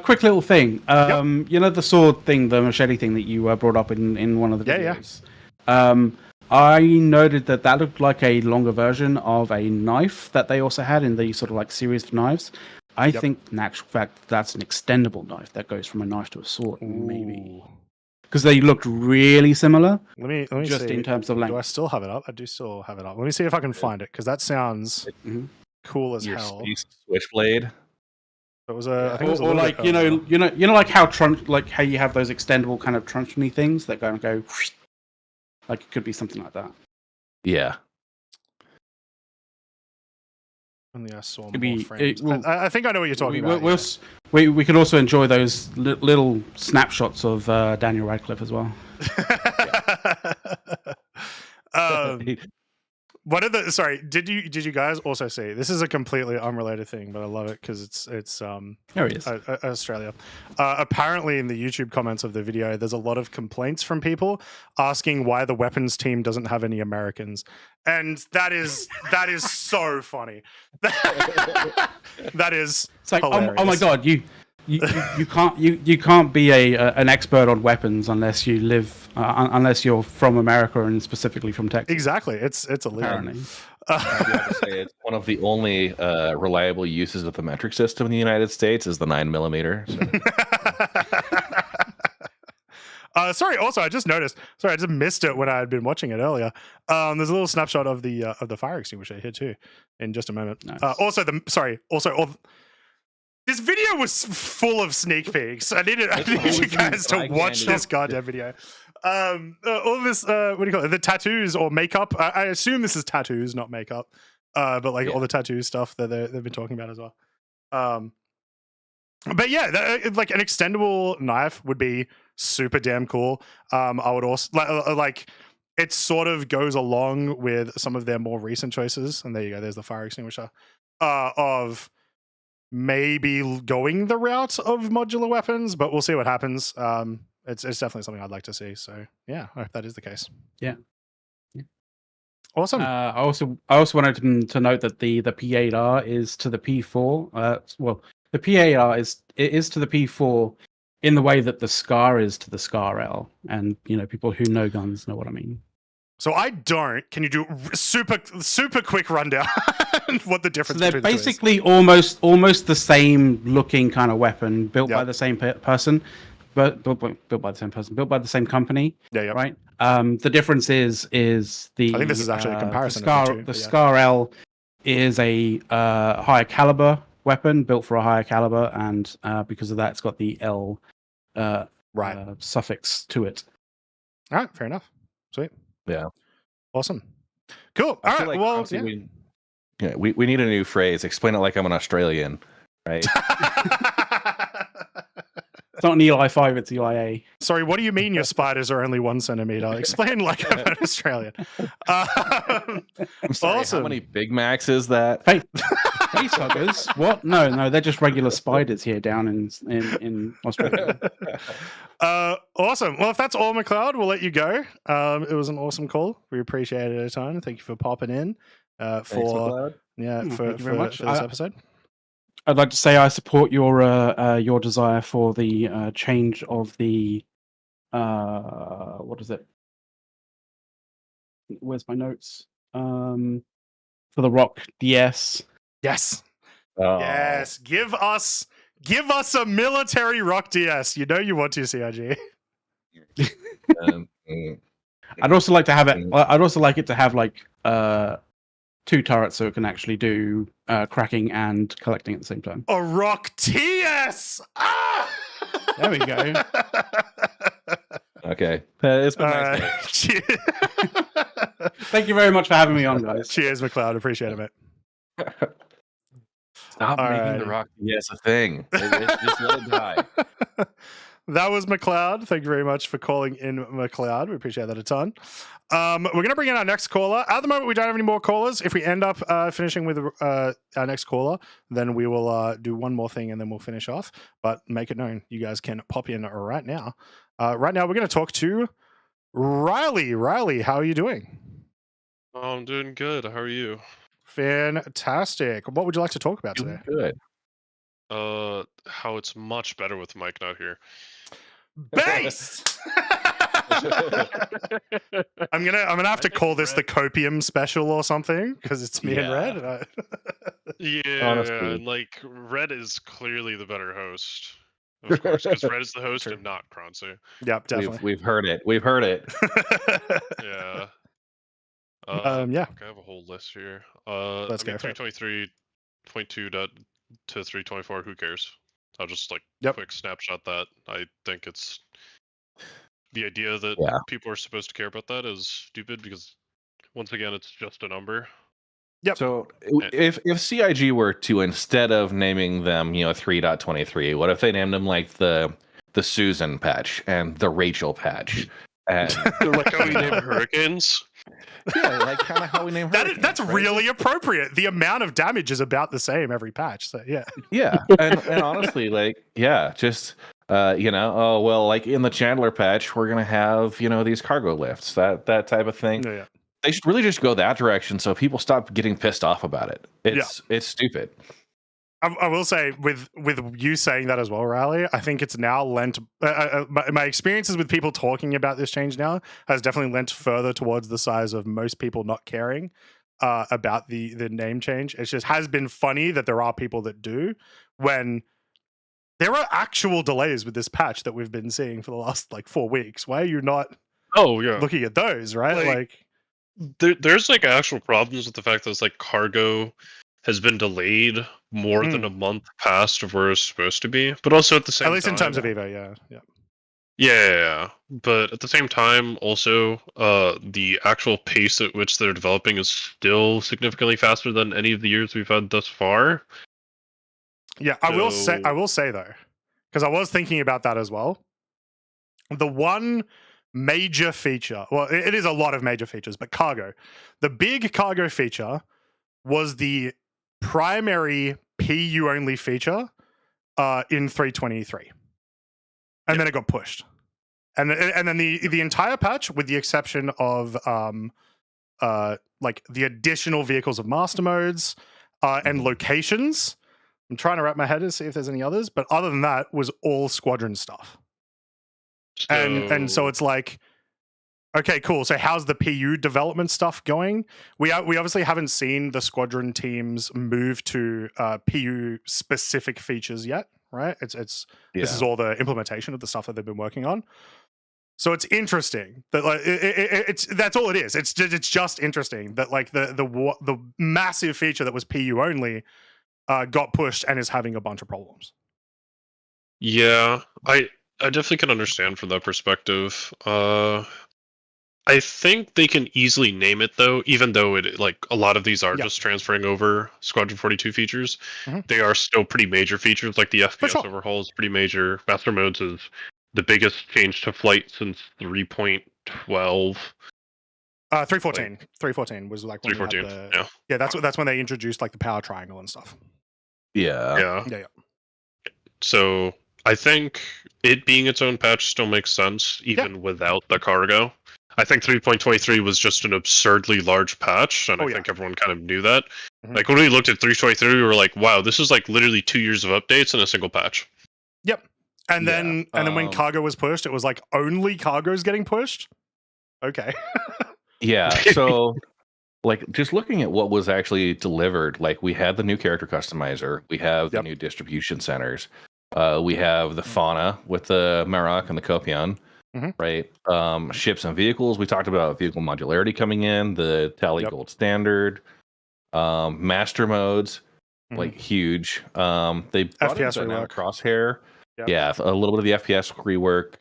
Quick little thing. The sword thing, the machete thing that you brought up in one of the videos. I noted that looked like a longer version of a knife that they also had in the sort of like series of knives. I think, in actual fact, that's an extendable knife that goes from a knife to a sword, maybe. Because they looked really similar. Let me just see. In terms of length. Do I still have it up? I do still have it up. Let me see if I can find it, because that sounds cool as hell. Your switchblade. It was I think it was or like like how you have those extendable kind of truncheony things that go like it could be something like that. Yeah. Only I saw more frames. I think I know what you're talking about. We could also enjoy those little snapshots of Daniel Radcliffe as well. Did you guys also see? This is a completely unrelated thing, but I love it because it's there he is. Australia. Apparently, in the YouTube comments of the video, there's a lot of complaints from people asking why the weapons team doesn't have any Americans, and that is so funny. That is it's like hilarious. Oh my god, you can't be an expert on weapons unless you live unless you're from America and specifically from Texas. Exactly, it's illegal. Apparently. I have to say it's one of the only reliable uses of the metric system in the United States is the 9mm. Sorry. Also, I just noticed. Sorry, I just missed it when I had been watching it earlier. There's a little snapshot of the fire extinguisher here too, in just a moment. Nice. This video was full of sneak peeks. I need you guys to watch this goddamn video. All this, what do you call it? The tattoos or makeup. I assume this is tattoos, not makeup. But like all the tattoo stuff that they've been talking about as well. But yeah, like an extendable knife would be super damn cool. I would also like it sort of goes along with some of their more recent choices. And there you go. There's the fire extinguisher of maybe going the route of modular weapons, but we'll see what happens. it's definitely something I'd like to see. So yeah, I hope that is the case. Yeah. Awesome. I also wanted to note that the P8R is to the P4. Well, the P8R is to the P4 in the way that the Scar is to the Scar L, and people who know guns know what I mean. So I don't. Can you do super quick rundown what the difference? So they're between basically almost the same looking kind of weapon, built by the same person, but built by the same person, built by the same company. Yeah. Right. The difference is the. I think this is actually a comparison. The Scar L is a higher caliber weapon, built for a higher caliber, and because of that, it's got the L suffix to it. All right, fair enough. Sweet. Yeah. Awesome. Cool. All right. Well, we need a new phrase. Explain it like I'm an Australian, right? It's not an Eli 5, it's EIA. Sorry, what do you mean your spiders are only 1 centimeter? Explain like I'm an Australian. I'm sorry, awesome. How many Big Macs is that? Hey, facehuggers? What? No, they're just regular spiders here down in Australia. Awesome. Well, if that's all, MacLeod, we'll let you go. It was an awesome call. We appreciate it a ton. Thank you for popping in. Thanks, MacLeod. For this episode. I'd like to say I support your desire for the change of the what is it? Where's my notes? For the Rock DS. Yes. Oh. Yes. Give us a military Rock DS. You know you want to, CIG. I'd also like to have it. I'd also like it to have like 2 turrets so it can actually do cracking and collecting at the same time. A Rock TS! Ah! There we go. Okay. It's been nice. Thank you very much for having me on, guys. Cheers, MacLeod. Appreciate it, mate. Stop making the Rock TS a thing. Just let it die. That was MacLeod. Thank you very much for calling in, MacLeod. We appreciate that a ton. We're going to bring in our next caller. At the moment, we don't have any more callers. If we end up finishing with our next caller, then we will do one more thing and then we'll finish off. But make it known, you guys can pop in right now. Right now, we're going to talk to Riley. Riley, how are you doing? Oh, I'm doing good. How are you? Fantastic. What would you like to talk about today? Good. How it's much better with Mike not here. Based. I'm gonna have to call this the Copium special or something because it's me and Red. Yeah, honestly. Like Red is clearly the better host, of course, because Red is the host and not Croncy. Yep, definitely. We've heard it. We've heard it. Yeah. Yeah. I have a whole list here. Let's go. 323.2 to 324. Who cares? I'll just quick snapshot that. I think it's the idea that people are supposed to care about that is stupid because once again, it's just a number. Yep. So if CIG were to, instead of naming them 3.23, what if they named them like the Susan patch and the Rachel patch? And like how we name hurricanes. Yeah, like kind of how we name hurricanes. That's right? Really appropriate. The amount of damage is about the same every patch. So yeah. Yeah, and honestly, just oh well, like in the Chandler patch, we're gonna have these cargo lifts, that type of thing. Yeah. They should really just go that direction so people stop getting pissed off about it. It's stupid. I will say, with you saying that as well, Riley, I think it's now lent. My experiences with people talking about this change now has definitely lent further towards the size of most people not caring about the name change. It just has been funny that there are people that do, when there are actual delays with this patch that we've been seeing for the last 4 weeks. Why are you not? Looking at those, right? There's actual problems with the fact that cargo has been delayed more than a month past of where it's supposed to be, but also at the same time, at least in terms of Evo, yeah. But at the same time, also the actual pace at which they're developing is still significantly faster than any of the years we've had thus far. Yeah, I will say though, because I was thinking about that as well. The one major feature, well, it is a lot of major features, but cargo, the big cargo feature was the primary PU only feature in 3.23, and then it got pushed. and then the entire patch, with the exception of like the additional vehicles of master modes and locations. I'm trying to wrap my head to see if there's any others, but other than that, was all squadron stuff. And so it's like, okay, cool. So how's the PU development stuff going? We obviously haven't seen the squadron teams move to PU specific features yet, right? This is all the implementation of the stuff that they've been working on. So it's interesting that like it's that's all it is. It's just interesting that like the massive feature that was PU only got pushed and is having a bunch of problems. Yeah, I definitely can understand from that perspective. I think they can easily name it though, even though it like a lot of these are just transferring over Squadron 42 features. They are still pretty major features, like the FPS overhaul is pretty major. Master modes is the biggest change to flight since 3.12. 3.14. 3.14 was like when 3.14. Yeah, that's when they introduced like the power triangle and stuff. Yeah. So I think it being its own patch still makes sense, even without the cargo. I think 3.23 was just an absurdly large patch, and I think everyone kind of knew that. Like when we looked at 3.23, we were like, "Wow, this is like literally 2 years of updates in a single patch." Yep. And then when cargo was pushed, it was like only cargo's getting pushed. Okay. Yeah. So, like, just looking at what was actually delivered, like we had the new character customizer, we have the new distribution centers, we have the fauna with the Marok and the Kopion. Right. Ships and vehicles. We talked about vehicle modularity coming in, the Tally Gold standard, master modes, like huge. They brought FPS in rework. Crosshair. Yeah, a little bit of the FPS rework.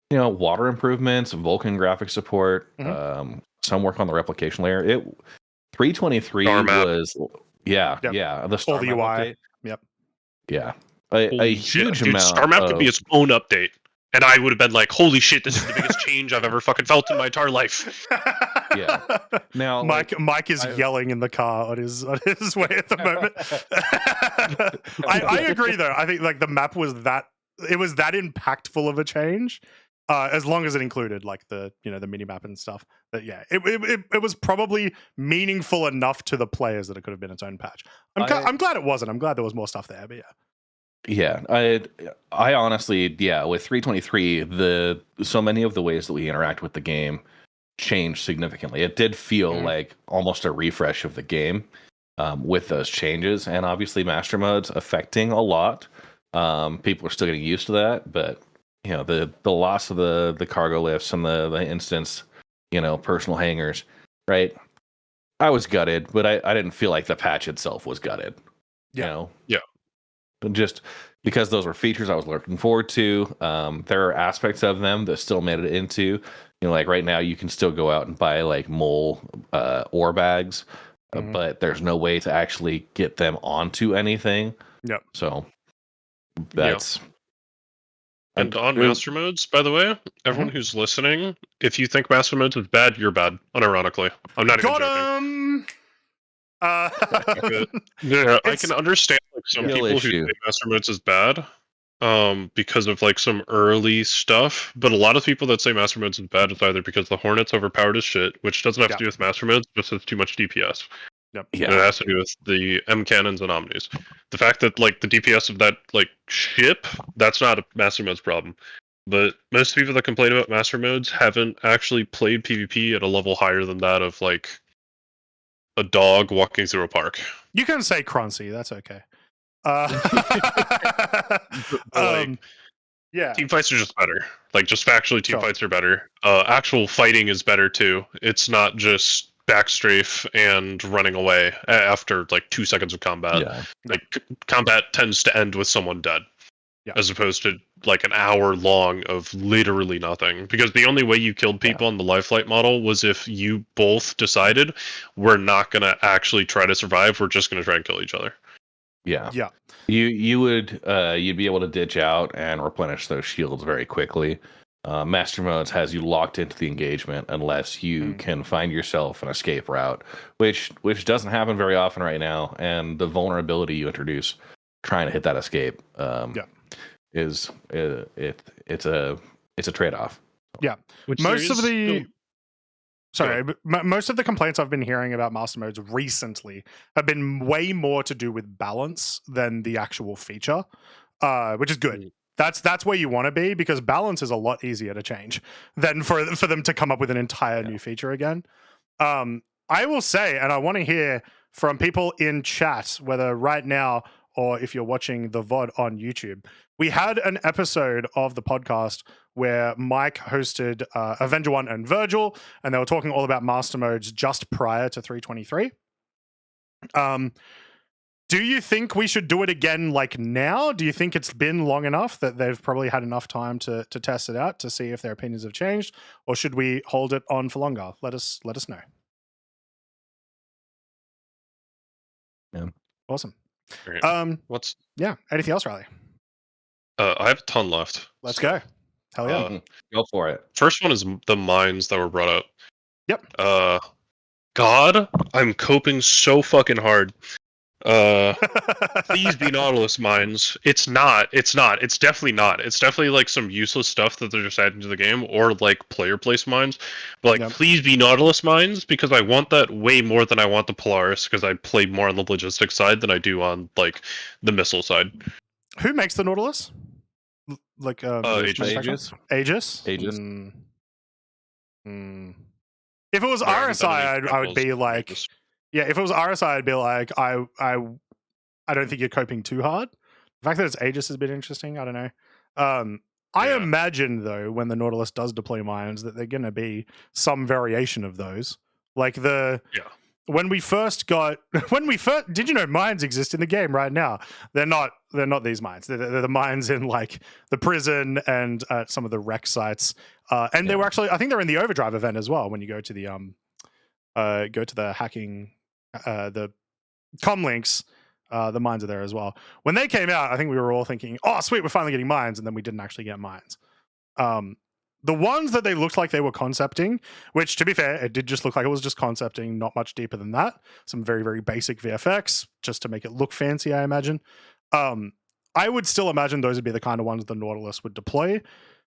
Water improvements, Vulkan graphic support, some work on the replication layer. 323 was the Star Map update. Yep. Yeah. A huge amount. Star Map could be its own update. And I would have been like, holy shit, this is the biggest change I've ever fucking felt in my entire life. Yeah. Now Mike is yelling in the car on his way at the moment. I agree though. I think like the map was that impactful of a change. As long as it included like the mini map and stuff. But it was probably meaningful enough to the players that it could have been its own patch. I'm glad it wasn't. I'm glad there was more stuff there, but Yeah, I honestly, with 323, so many of the ways that we interact with the game changed significantly. It did feel like almost a refresh of the game with those changes, and obviously master modes affecting a lot. People are still getting used to that, but the loss of the cargo lifts and the instance, personal hangars, right? I was gutted, but I didn't feel like the patch itself was gutted. Yeah. Just because those were features I was looking forward to. There are aspects of them that still made it into, like right now you can still go out and buy like mole ore bags, but there's no way to actually get them onto anything. Yep. So that's. And on master modes, by the way, everyone who's listening, if you think master modes is bad, you're bad. Unironically, I'm not even joking. I can understand like some people who say master modes is bad because of like some early stuff, but a lot of people that say master modes is bad is either because the Hornet's overpowered as shit, which doesn't have to do with master modes, just has too much DPS. It has to do with the M cannons and omnis. The fact that like the DPS of that like ship, that's not a master modes problem. But most people that complain about master modes haven't actually played PvP at a level higher than that of like a dog walking through a park. You can say Croncy, that's okay. Team fights are just better. Like just factually, team fights are better. Actual fighting is better too. It's not just backstrafe and running away after like 2 seconds of combat. Like combat tends to end with someone dead, as opposed to like an hour long of literally nothing. Because the only way you killed people on the live flight model was if you both decided we're not going to actually try to survive. We're just going to try and kill each other. Yeah. You would you'd be able to ditch out and replenish those shields very quickly. Master modes has you locked into the engagement unless you can find yourself an escape route, which doesn't happen very often right now. And the vulnerability you introduce trying to hit that escape is it's a it's a trade-off. Yeah, most of the complaints I've been hearing about master modes recently have been way more to do with balance than the actual feature, which is good. That's where you want to be, because balance is a lot easier to change than for them to come up with an entire new feature again. I will say, and I want to hear from people in chat, whether right now or if you're watching the VOD on YouTube. We had an episode of the podcast where Mike hosted Avenger 1 and Virgil, and they were talking all about master modes just prior to 323. Do you think we should do it again like now? Do you think it's been long enough that they've probably had enough time to test it out to see if their opinions have changed? Or should we hold it on for longer? Let us know. Yeah. Awesome. Great. Anything else, Riley? I have a ton left. Let's go. Hell yeah. Go for it. First one is the mines that were brought up. Yep. God, I'm coping so fucking hard. Please be Nautilus mines. It's not. It's definitely not. It's definitely like some useless stuff that they're just adding to the game, or like player place mines. But like, please be Nautilus mines, because I want that way more than I want the Polaris, because I play more on the logistics side than I do on like the missile side. Who makes the Nautilus? Like Aegis. Aegis. If it was RSI, I would be like, if it was RSI, I'd be like, I don't think you're coping too hard. The fact that it's Aegis has been interesting. I don't know. I imagine though, when the Nautilus does deploy mines, that they're going to be some variation of those. Like when we first did you know mines exist in the game right now? They're not these mines. They're the mines in like the prison and some of the wreck sites. And they were actually, I think they're in the Overdrive event as well. When you go to the hacking, the comlinks, the mines are there as well. When they came out, I think we were all thinking, oh sweet, we're finally getting mines, and then we didn't actually get mines. The ones that they looked like they were concepting, which to be fair, it did just look like it was just concepting, not much deeper than that. Some very, very basic VFX just to make it look fancy, I imagine. I would still imagine those would be the kind of ones the Nautilus would deploy,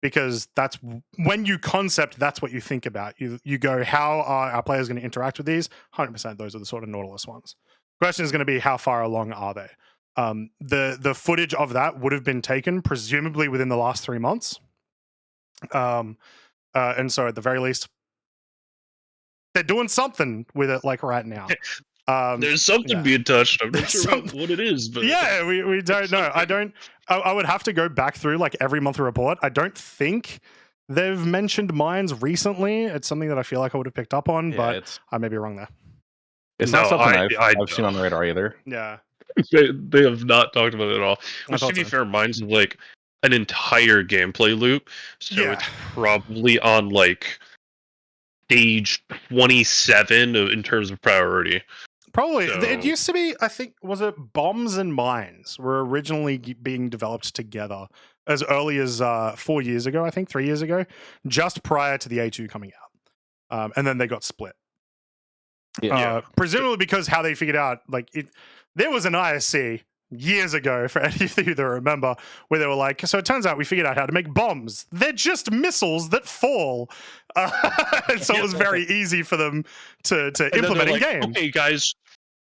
because that's when you concept, that's what you think about. You go, how are our players going to interact with these? 100% those are the sort of Nautilus ones. Question is going to be, how far along are they? The footage of that would have been taken presumably within the last 3 months. And so at the very least, they're doing something with it like right now. There's something being touched. I'm not sure what it is, but we don't know. I would have to go back through like every monthly report. I don't think they've mentioned mines recently. It's something that I feel like I would have picked up on, but I may be wrong there. It's not something I've seen on the radar either. Yeah. They have not talked about it at all. Which, to be fair, mine's like an entire gameplay loop, so it's probably on like stage 27 in terms of priority. Probably. So, it used to be, I think, was it Bombs and Mines were originally being developed together as early as 4 years ago, I think, 3 years ago, just prior to the A2 coming out. And then they got split. Presumably because how they figured out, like, there was an ISC years ago, for any of you that remember, where they were like, so it turns out we figured out how to make bombs. They're just missiles that fall. And so it was very easy for them to implement in game. Okay, guys,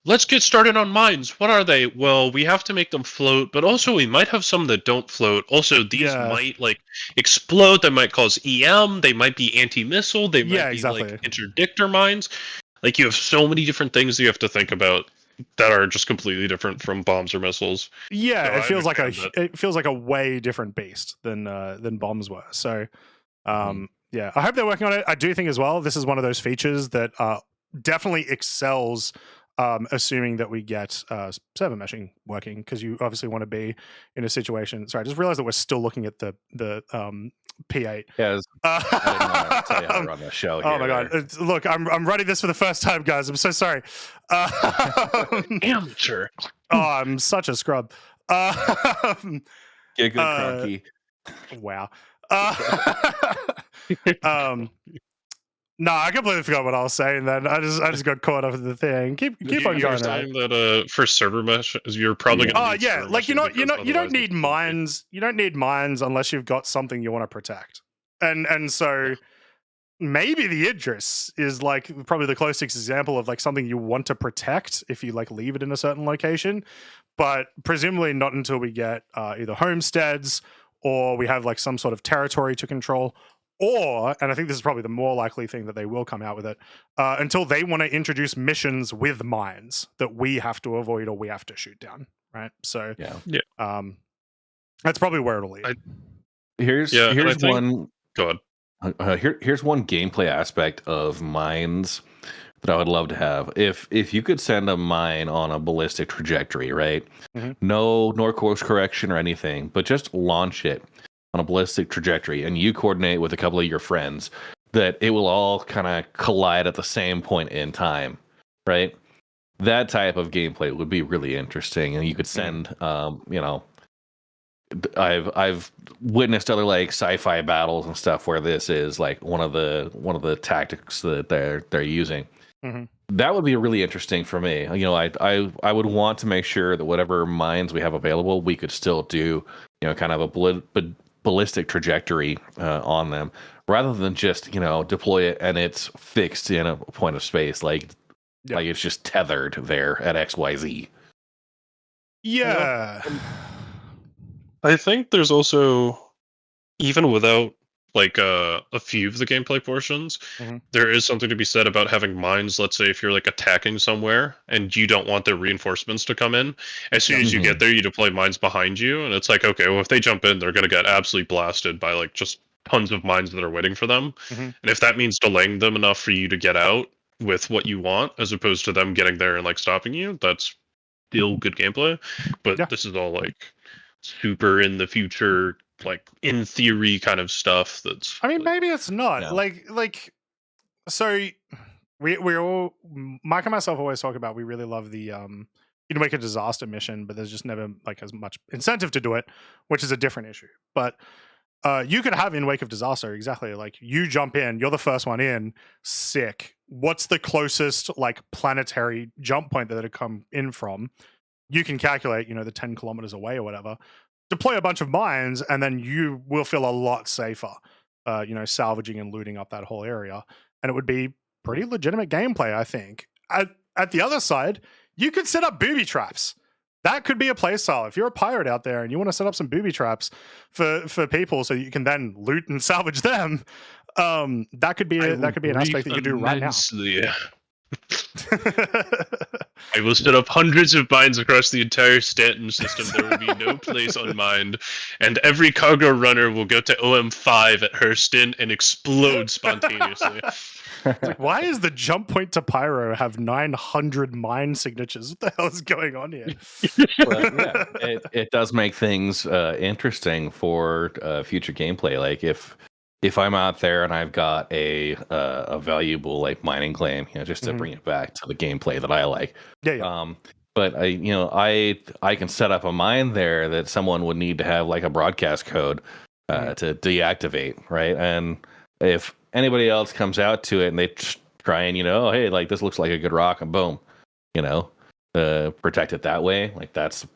let's get started on mines. What are they? Well, we have to make them float, but also we might have some that don't float. Also, these might like explode. They might cause EM. They might be anti-missile. They might be like interdictor mines. Like, you have so many different things you have to think about that are just completely different from bombs or missiles. Yeah, so it feels like a way different beast than bombs were. So, I hope they're working on it. I do think as well, this is one of those features that definitely excels, assuming that we get server meshing working, because you obviously want to be in a situation. Sorry, I just realized that we're still looking at the P8. Yes. I didn't want to tell you how to run the show here. Oh my god! Look, I'm running this for the first time, guys. I'm so sorry. Amateur. Oh, I'm such a scrub. Get good, Croncy. Wow. No, I completely forgot what I was saying. Then I just got caught up in the thing. Keep on going. Saying that for server mesh, you're probably going to. Like you don't need mines. You don't need mines unless you've got something you want to protect. And so maybe the Idris is like probably the closest example of like something you want to protect if you like leave it in a certain location, but presumably not until we get either homesteads or we have like some sort of territory to control, or, and I think this is probably the more likely thing that they will come out with it, until they want to introduce missions with mines that we have to avoid or we have to shoot down, right? So that's probably where it'll lead. Here's one. Go ahead. Here's one gameplay aspect of mines that I would love to have. If you could send a mine on a ballistic trajectory, right? No course correction or anything, but just launch it on a ballistic trajectory, and you coordinate with a couple of your friends that it will all kind of collide at the same point in time, right? That type of gameplay would be really interesting, and you could send, I've witnessed other like sci-fi battles and stuff where this is like one of the tactics that they're using. That would be really interesting for me. I would want to make sure that whatever mines we have available, we could still do kind of a ballistic trajectory on them, rather than just deploy it and it's fixed in a point of space, like it's just tethered there at XYZ. Yeah. I think there's also, even without like a few of the gameplay portions, there is something to be said about having mines. Let's say if you're like attacking somewhere and you don't want the reinforcements to come in, as soon as you get there, you deploy mines behind you, and it's like, okay, well, if they jump in, they're going to get absolutely blasted by like just tons of mines that are waiting for them. And if that means delaying them enough for you to get out with what you want, as opposed to them getting there and like stopping you, that's still good gameplay. But this is all like super in the future, like in theory kind of stuff. That's, I mean, maybe it's not like so we all, Mike and myself always talk about, we really love the you make a disaster mission, but there's just never like as much incentive to do it, which is a different issue. But you could have in Wake of Disaster, exactly, like you jump in, you're the first one in, sick. What's the closest like planetary jump point that it'd come in from? You can calculate, the 10 kilometers away or whatever, deploy a bunch of mines, and then you will feel a lot safer, salvaging and looting up that whole area. And it would be pretty legitimate gameplay, I think. At the other side, you could set up booby traps. That could be a play style. If you're a pirate out there and you want to set up some booby traps for people so you can then loot and salvage them, that could be an aspect that you could do right now. I will set up hundreds of mines across the entire Stanton system. There will be no place unmined, and every cargo runner will go to OM5 at Hurston and explode spontaneously. Like, why is the jump point to Pyro have 900 mine signatures? What the hell is going on here? Well, it does make things interesting for future gameplay. Like if I'm out there and I've got a valuable like mining claim, just to bring it back to the gameplay that I like. But I can set up a mine there that someone would need to have like a broadcast code to deactivate, right? And if anybody else comes out to it and they try and hey, like this looks like a good rock, and boom, protect it that way. Like that's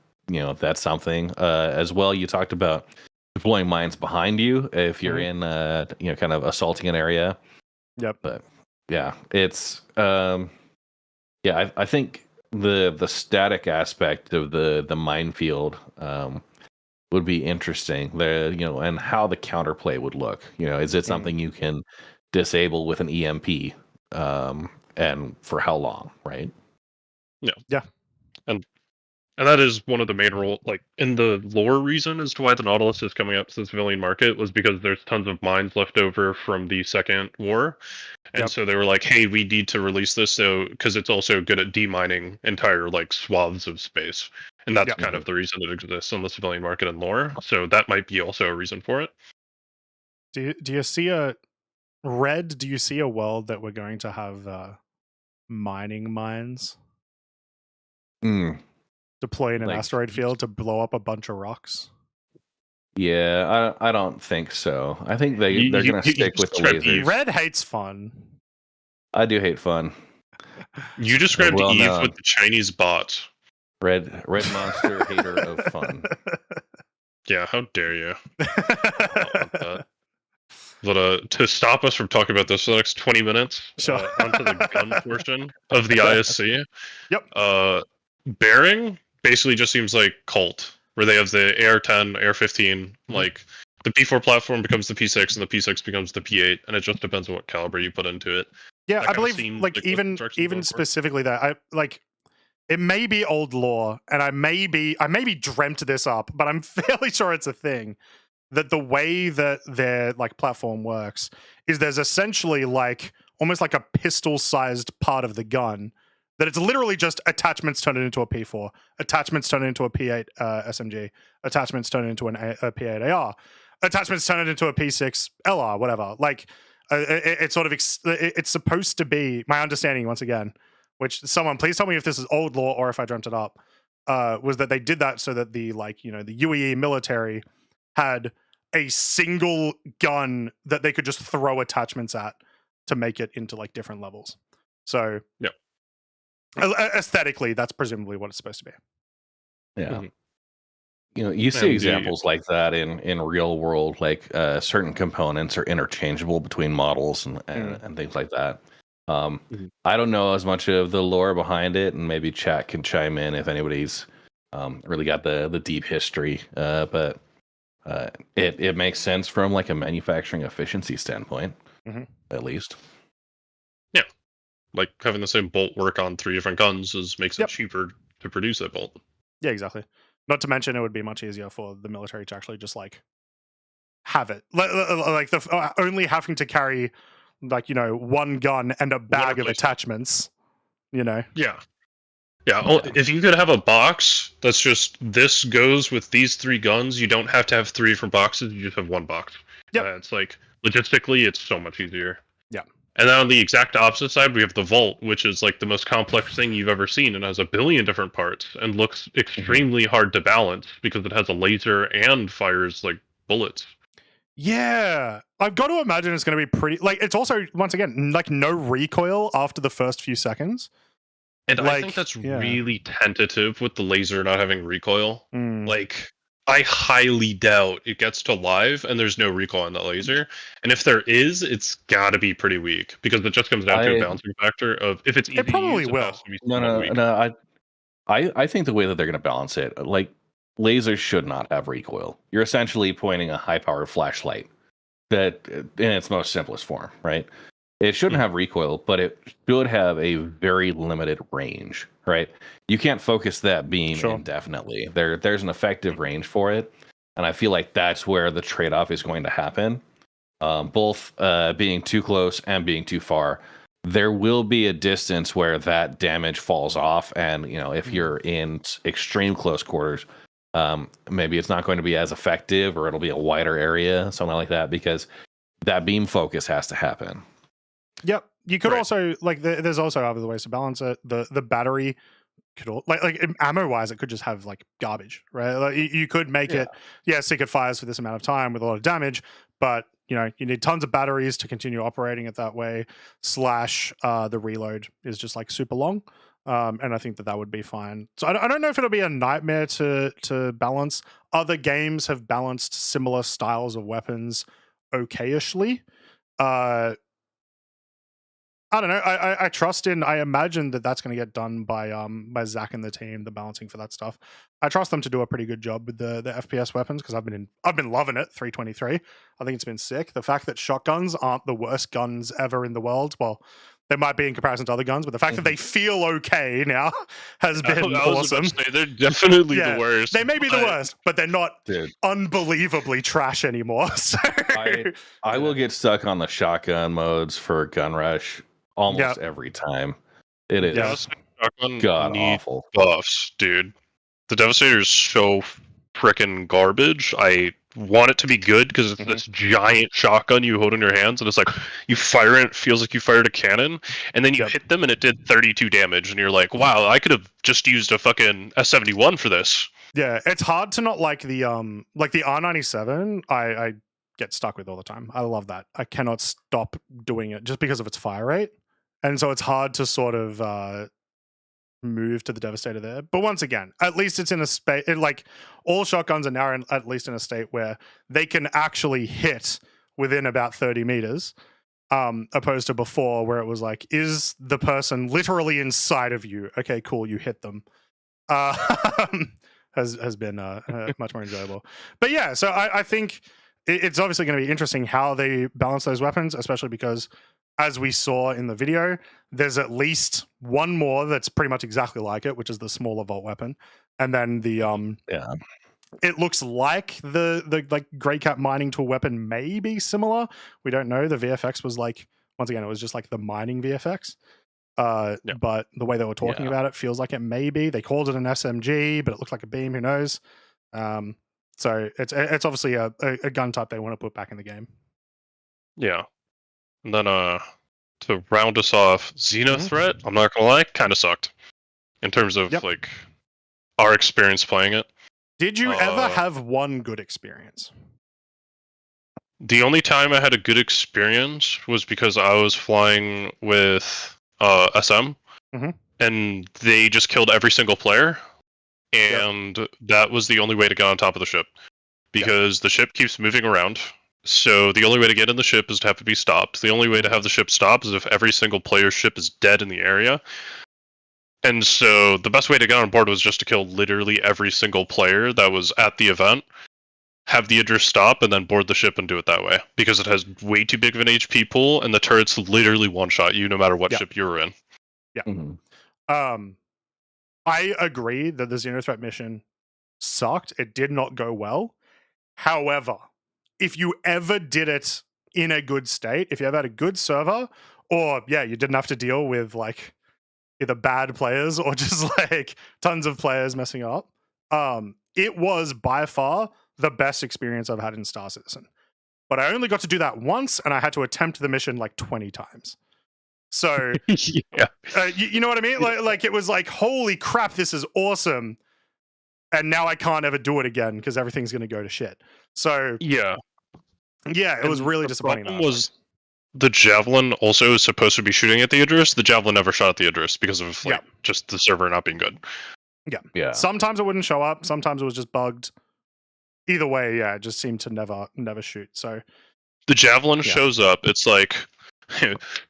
something as well. You talked about deploying mines behind you if you're in kind of assaulting an area. But it's I think the static aspect of the minefield would be interesting there, and how the counterplay would look. Is it something you can disable with an EMP, and for how long, right? And that is one of the main like in the lore reason as to why the Nautilus is coming up to the civilian market, was because there's tons of mines left over from the Second War. And so they were like, hey, we need to release this, so because it's also good at demining entire like swaths of space. And that's kind of the reason it exists on the civilian market and lore. So that might be also a reason for it. Do you see a world that we're going to have mining mines? Deploy in an asteroid field to blow up a bunch of rocks? Yeah, I don't think so. I think they're going to stick with the lasers. Red hates fun. I do hate fun. You described Eve with the Chinese bot. RedMonster, hater of fun. Yeah, how dare you? I don't want that. But to stop us from talking about this for the next 20 minutes, onto the gun portion of the ISC. Yep. Bearing basically just seems like Colt, where they have the AR-10, AR-15, like the P4 platform becomes the P6, and the P6 becomes the P8, and it just depends on what caliber you put into it. Yeah, I believe, like even specifically that, it may be old lore, and I maybe dreamt this up, but I'm fairly sure it's a thing. That the way that their like platform works is there's essentially like almost like a pistol-sized part of the gun that it's literally just attachments turned into a P4, attachments turned into a P8 SMG, attachments turned into a P8 AR, attachments turned into a P6 LR, whatever. Like it's sort of it's supposed to be, my understanding once again, which someone please tell me if this is old lore or if I dreamt it up, was that they did that so that the like the UEE military had a single gun that they could just throw attachments at to make it into like different levels. So aesthetically, that's presumably what it's supposed to be. Yeah. You see examples like that in real world, like certain components are interchangeable between models and things like that. I don't know as much of the lore behind it, and maybe chat can chime in if anybody's really got the deep history. But it makes sense from like a manufacturing efficiency standpoint, at least. Yeah, like having the same bolt work on 3 different guns makes it cheaper to produce that bolt. Yeah, exactly. Not to mention, it would be much easier for the military to actually just like have it, like only having to carry like one gun and a bag of attachments. Yeah. If you could have a box that's just this goes with these 3 guns, you don't have to have 3 different boxes. You just have one box. Yeah, it's like logistically, it's so much easier. Yeah. And then on the exact opposite side, we have the Volt, which is like the most complex thing you've ever seen, and has a billion different parts, and looks extremely hard to balance because it has a laser and fires like bullets. Yeah, I've got to imagine it's going to be pretty. Like, it's also once again like no recoil after the first few seconds. And I think that's really tentative with the laser not having recoil. Like, I highly doubt it gets to live and there's no recoil on that laser. And if there is, it's got to be pretty weak because it just comes down to a balancing factor of if it's easy. It probably will. No. I think the way that they're going to balance it, like lasers should not have recoil. You're essentially pointing a high-powered flashlight that in its most simplest form, right? It shouldn't have recoil, but it should have a very limited range, right? You can't focus that beam indefinitely. There's an effective range for it, and I feel like that's where the trade-off is going to happen. Both being too close and being too far. There will be a distance where that damage falls off, and if you're in extreme close quarters, maybe it's not going to be as effective, or it'll be a wider area, something like that, because that beam focus has to happen. Yep. You could also like there's also other ways to balance it. The battery could like ammo wise, it could just have like garbage, right? Like you could make it, sick it fires for this amount of time with a lot of damage, but you need tons of batteries to continue operating it that way. / the reload is just like super long. And I think that would be fine. So I don't know if it'll be a nightmare to balance. Other games have balanced similar styles of weapons okay-ishly. I don't know. I trust in. I imagine that's going to get done by Zach and the team. The balancing for that stuff. I trust them to do a pretty good job with the FPS weapons because I've been loving it. 323. I think it's been sick. The fact that shotguns aren't the worst guns ever in the world. Well, they might be in comparison to other guns, but the fact that they feel okay now has been awesome. They're definitely the worst. They may be the worst, but they're not unbelievably trash anymore. So. I will get stuck on the shotgun modes for Gun Rush almost every time. It is god awful. Buffs, dude. The Devastator is so freaking garbage. I want it to be good because it's this giant shotgun you hold in your hands, and it's like you fire it feels like you fired a cannon, and then you hit them and it did 32 damage, and you're like, wow, I could have just used a fucking S71 for this. Yeah, it's hard to not like the R97. I get stuck with all the time. I love that. I cannot stop doing it just because of its fire rate, and so it's hard to sort of move to the Devastator there. But once again, at least it's in a space like all shotguns are now at least in a state where they can actually hit within about 30 meters, opposed to before where it was like, is the person literally inside of you? Okay, cool, you hit them. Has been much more enjoyable. But yeah, so I think it's obviously going to be interesting how they balance those weapons, especially because, as we saw in the video, there's at least one more that's pretty much exactly like it, which is the smaller Volt weapon, and then the it looks like the like Grey Cat mining tool weapon may be similar. We don't know. The VFX was like, once again, it was just like the mining VFX. But the way they were talking about it feels like it may be. They called it an SMG, but it looked like a beam. Who knows? So it's obviously a gun type they want to put back in the game. Yeah. And then to round us off, Xenothreat, I'm not gonna lie, kind of sucked in terms of like our experience playing it. Did you ever have one good experience? The only time I had a good experience was because I was flying with SM, and they just killed every single player, and that was the only way to get on top of the ship, because the ship keeps moving around. So the only way to get in the ship is to have to be stopped. The only way to have the ship stopped is if every single player's ship is dead in the area. And so the best way to get on board was just to kill literally every single player that was at the event, have the Idris stop, and then board the ship and do it that way. Because it has way too big of an HP pool, and the turrets literally one-shot you no matter what ship you were in. Yeah. I agree that the Xenothreat mission sucked. It did not go well. However, if you ever did it in a good state, if you ever had a good server, or you didn't have to deal with like either bad players or just like tons of players messing up, it was by far the best experience I've had in Star Citizen. But I only got to do that once, and I had to attempt the mission like 20 times. So you know what I mean? Like it was like, holy crap, this is awesome, and now I can't ever do it again because everything's going to go to shit. So it was really disappointing. The Javelin also is supposed to be shooting at the Idris. The Javelin never shot at the Idris because of just the server not being good. Yeah. Sometimes it wouldn't show up. Sometimes it was just bugged. Either way, it just seemed to never shoot. So the Javelin shows up. It's like,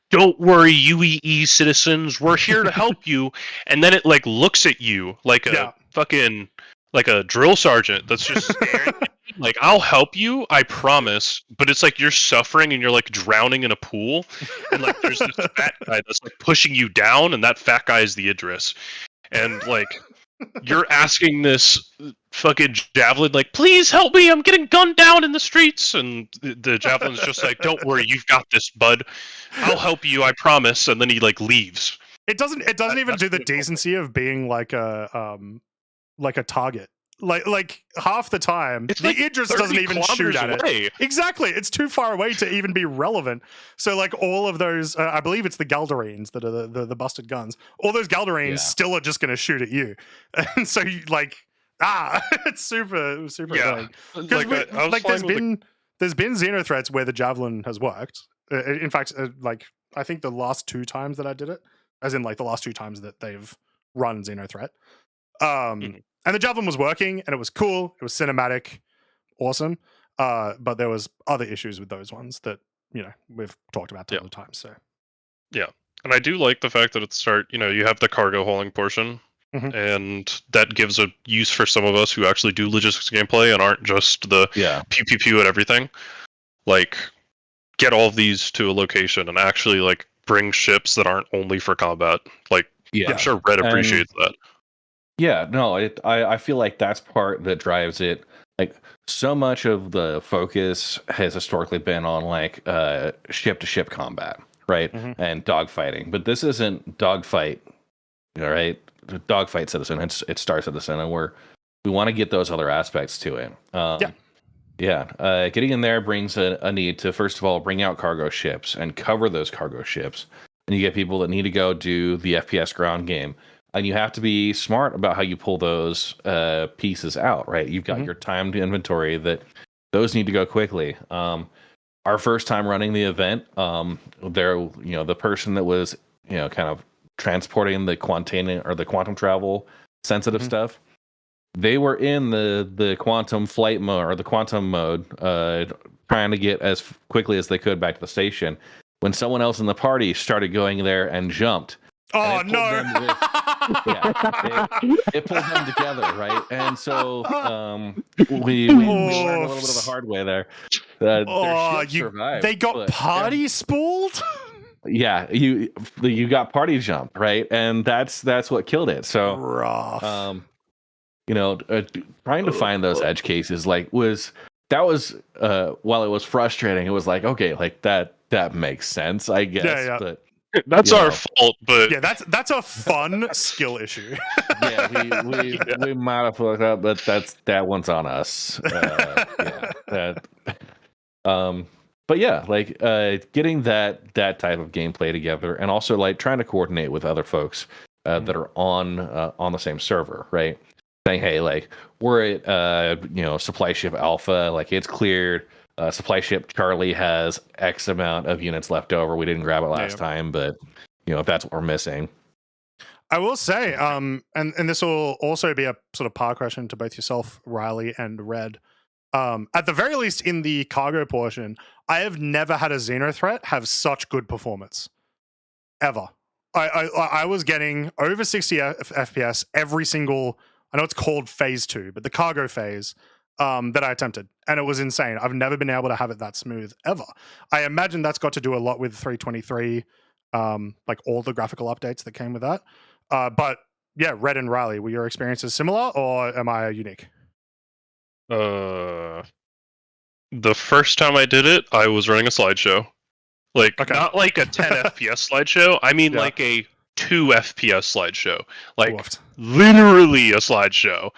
don't worry, UEE citizens, we're here to help you. And then it like looks at you like a fucking like a drill sergeant that's just staring at you, like, I'll help you, I promise. But it's like you're suffering and you're like drowning in a pool, and like there's this fat guy that's like pushing you down, and that fat guy is the Idris. And like you're asking this fucking Javelin, like, please help me, I'm getting gunned down in the streets. And the Javelin's just like, don't worry, you've got this, bud. I'll help you, I promise. And then he like leaves. It doesn't even do the decency of being like a target. Like half the time, it's the like Idris doesn't even shoot at away. It. Exactly, it's too far away to even be relevant. So like all of those, I believe it's the Galdarines that are the busted guns. All those Galdarines still are just going to shoot at you, and so you like it's super annoying. Because there's been Xenothreats where the Javelin has worked. In fact, like I think the last 2 times that I did it, as in like the last 2 times that they've run Xenothreat. And the Javelin was working, and it was cool. It was cinematic, awesome. But there was other issues with those ones that we've talked about tons of times. So and I do like the fact that at the start, you have the cargo hauling portion, and that gives a use for some of us who actually do logistics gameplay and aren't just the pew pew at everything. Like, get all of these to a location and actually like bring ships that aren't only for combat. Like, I'm sure Red appreciates that. Yeah, no, I feel like that's part that drives it. Like, so much of the focus has historically been on like ship-to-ship combat, right? And dogfighting. But this isn't dogfight, right? Dogfight Citizen. It's Star Citizen, and we want to get those other aspects to it. Getting in there brings a need to, first of all, bring out cargo ships and cover those cargo ships. And you get people that need to go do the FPS ground game. And you have to be smart about how you pull those pieces out, right? You've got your timed inventory that those need to go quickly. Our first time running the event, the person that was, kind of transporting the quantum travel sensitive stuff, they were in the quantum flight mode or the quantum mode trying to get as quickly as they could back to the station, when someone else in the party started going there and jumped. Oh, no. It pulled them together, right? And so we learned a little bit of the hard way there. Their ship survived. They got party spooled? Yeah, you got party jumped, right? And that's what killed it. So rough. Trying to find those edge cases while it was frustrating, it was like, okay, like that makes sense, I guess. Yeah. But that's our fault, but yeah, that's a fun skill issue. Yeah, we might have fucked up, but that one's on us. But yeah, like getting that type of gameplay together, and also like trying to coordinate with other folks that are on the same server, right? Saying, hey, like we're at supply ship Alpha, like it's cleared. Supply ship Charlie has X amount of units left over. We didn't grab it last time, but if that's what we're missing. I will say, and this will also be a sort of par question to both yourself, Riley, and Red. At the very least, in the cargo portion, I have never had a Xenothreat have such good performance, ever. I was getting over 60 FPS every single. I know it's called phase 2, but the cargo phase that I attempted, and it was insane. I've never been able to have it that smooth ever. I imagine that's got to do a lot with 323, like all the graphical updates that came with that. But yeah, Red and Riley, were your experiences similar, or am I unique? The first time I did it, I was running a slideshow. Not like a 10 FPS slideshow. I mean like a 2 FPS slideshow. Like literally a slideshow.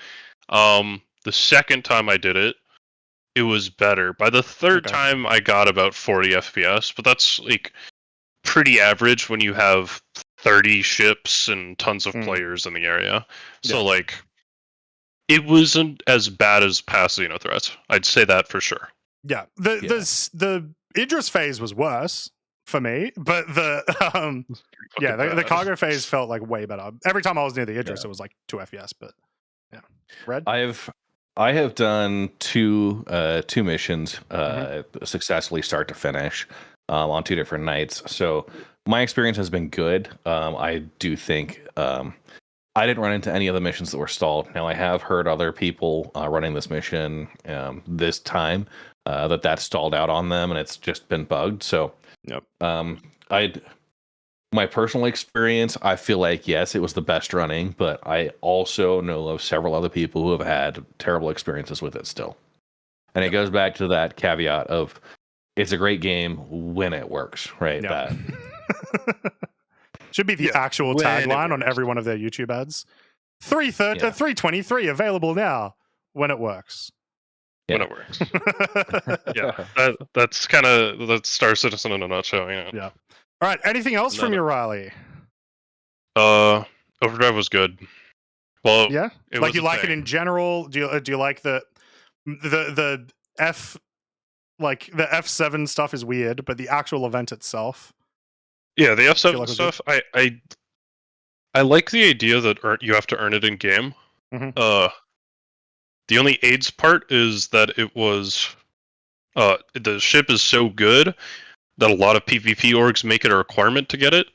The second time I did it, it was better. By the third time, I got about 40 FPS, but that's like pretty average when you have 30 ships and tons of players in the area. So like, it wasn't as bad as past Xenothreat. I'd say that for sure. Yeah, the Idris phase was worse for me, but the cargo phase felt like way better. Every time I was near the Idris, it was like 2 FPS. But yeah, Red. I have done two missions successfully start to finish on 2 different nights. So my experience has been good. I do think I didn't run into any of the missions that were stalled. Now I have heard other people running this mission this time that stalled out on them, and it's just been bugged. So my personal experience, I feel like, yes, it was the best running, but I also know of several other people who have had terrible experiences with it still. And it goes back to that caveat of it's a great game when it works, right? Yep. Should be the actual tagline on every one of their YouTube ads. 323 available now when it works. When it works. That's kind of Star Citizen in a nutshell. Yeah. All right. Anything else from your Riley? Overdrive was good. Well, yeah. Like you like it in general? Do you like the F? Like the F7 stuff is weird, but the actual event itself. Yeah, the F7 stuff. I like the idea that you have to earn it in game. The only AIDS part is that it was the ship is so good that a lot of PvP orgs make it a requirement to get it.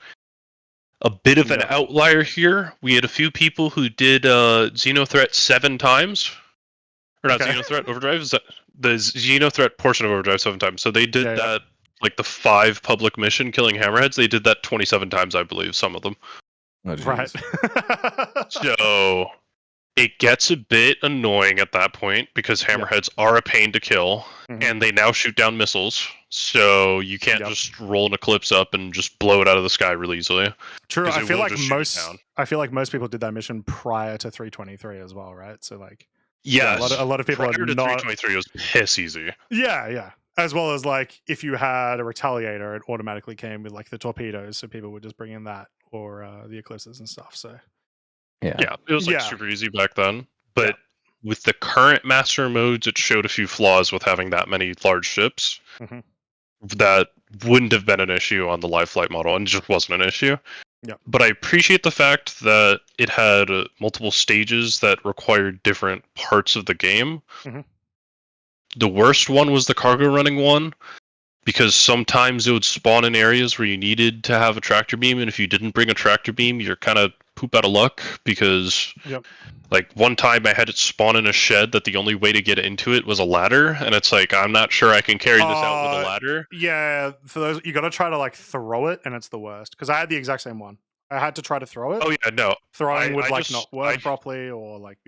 A bit of an outlier here. We had a few people who did Xenothreat 7 times. Or not Xenothreat, Overdrive. Is that the Xenothreat portion of Overdrive 7 times. So they did that, like the 5 public mission killing hammerheads. They did that 27 times, I believe, some of them. Oh, right. So it gets a bit annoying at that point because hammerheads are a pain to kill, and they now shoot down missiles. So you can't just roll an Eclipse up and just blow it out of the sky really easily. True. I feel like most people did that mission prior to 323 as well, right? So like, a lot of people prior to 323 was piss easy. Yeah. As well as like if you had a Retaliator, it automatically came with like the torpedoes, so people would just bring in that or the Eclipses and stuff. So yeah, it was like super easy back then. But with the current master modes, it showed a few flaws with having that many large ships. That wouldn't have been an issue on the live flight model, and just wasn't an issue. Yeah. But I appreciate the fact that it had multiple stages that required different parts of the game the worst one was the cargo running one, because sometimes it would spawn in areas where you needed to have a tractor beam, and if you didn't bring a tractor beam, you're kind of poop out of luck, because like one time I had it spawn in a shed that the only way to get into it was a ladder, and it's like, I'm not sure I can carry this out with a ladder. Yeah, for those, you got to try to like throw it, and it's the worst, because I had the exact same one. I had to try to throw it. Oh yeah, no. Throwing would not work properly, or like,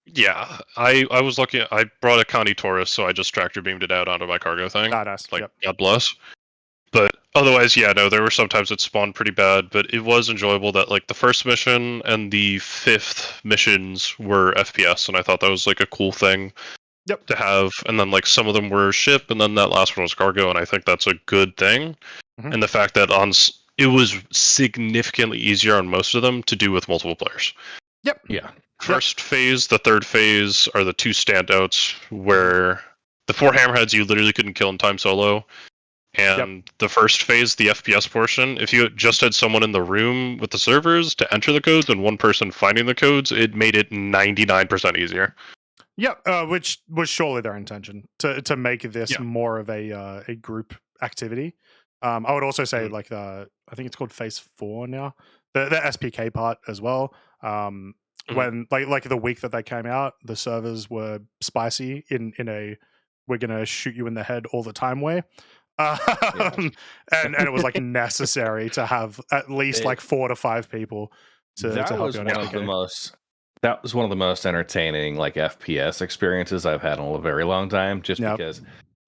Yeah, I was lucky. I brought a Connie Taurus, so I just tractor beamed it out onto my cargo thing. Badass. Like, God bless. But otherwise, yeah, no, there were sometimes it spawned pretty bad, but it was enjoyable that like the first mission and the 5th missions were FPS, and I thought that was like a cool thing to have. And then like some of them were ship, and then that last one was cargo, and I think that's a good thing. And the fact that it was significantly easier on most of them to do with multiple players. Yeah. First phase, the third phase are the two standouts, where the 4 hammerheads you literally couldn't kill in time solo. And the first phase, the FPS portion, if you just had someone in the room with the servers to enter the codes and one person finding the codes, it made it 99% easier. Which was surely their intention, to make this more of a group activity. I would also say like I think it's called phase 4 now, the SPK part as well. When like the week that they came out, the servers were spicy in a we're gonna shoot you in the head all the time way. And it was like necessary to have at least like 4 to 5 people to help you on SPK. That was one of the most entertaining like FPS experiences I've had in a very long time, just because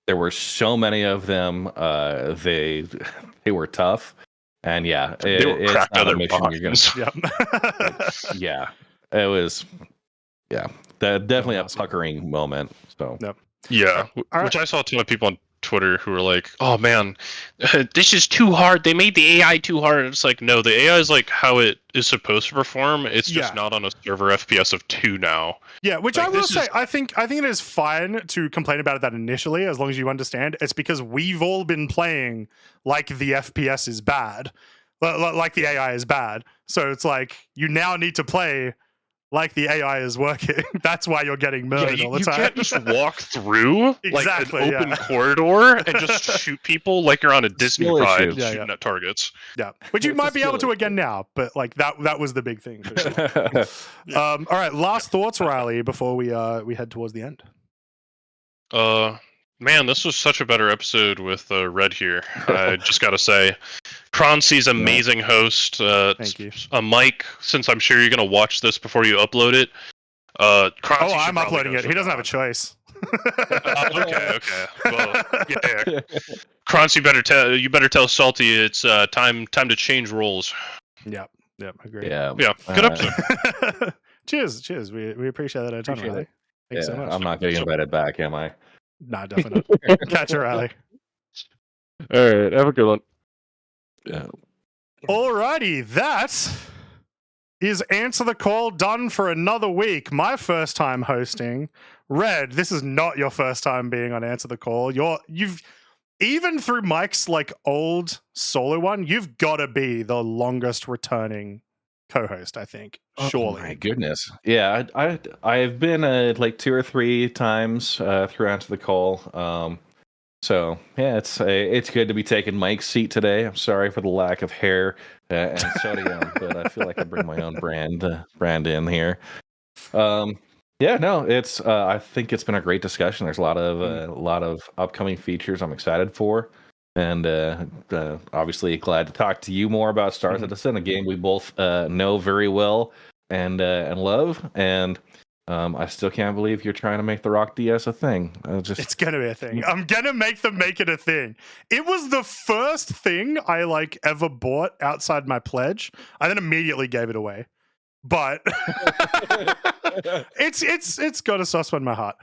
there were so many of them. They were tough, and it's not a mission you're gonna. It was definitely a puckering moment. So which I saw a ton of people on Twitter who were like, "Oh man, this is too hard. They made the AI too hard." It's like, no, the AI is like how it is supposed to perform. It's just not on a server FPS of 2 now. Yeah, which like, I will say, I think it is fine to complain about that initially, as long as you understand it's because we've all been playing like the FPS is bad, like the AI is bad. So it's like you now need to play like the AI is working. That's why you're getting murdered all the time. You can't just walk through like an open corridor and just shoot people like you're on a Disney ride shooting at targets. Yeah, which you might be able to again now, but like that was the big thing. For sure. All right, last thoughts, Riley, before we head towards the end. Man, this was such a better episode with Red here. I just got to say, Croncy's amazing host. Thank you. Mike, since I'm sure you're going to watch this before you upload it. Croncy I'm uploading it. He doesn't have a choice. Okay. Well, yeah. Croncy, you better tell Salty it's time to change roles. Yep, agree. Yeah, good episode. Cheers. We appreciate that a ton, Riley. Thanks so much. I'm not getting invited back, am I? Nah, definitely not. Catch her, Riley. All right, have a good one. Yeah. Alrighty, that is Answer the Call done for another week. My first time hosting. Red, this is not your first time being on Answer the Call. You've even through Mike's like old solo one, you've got to be the longest returning co-host, I think. Surely. Oh my goodness. Yeah, I've been like 2 or 3 times through Answer the Call. So yeah, it's good to be taking Mike's seat today. I'm sorry for the lack of hair and sodium, but I feel like I bring my own brand in here. It's I think it's been a great discussion. There's a lot of upcoming features I'm excited for, and obviously glad to talk to you more about Star Citizen, a game we both know very well and love. And I still can't believe you're trying to make the Rock DS a thing. It's gonna be a thing. I'm gonna make it a thing. It was the first thing I like ever bought outside my pledge. I then immediately gave it away. But it's got a soft spot in my heart.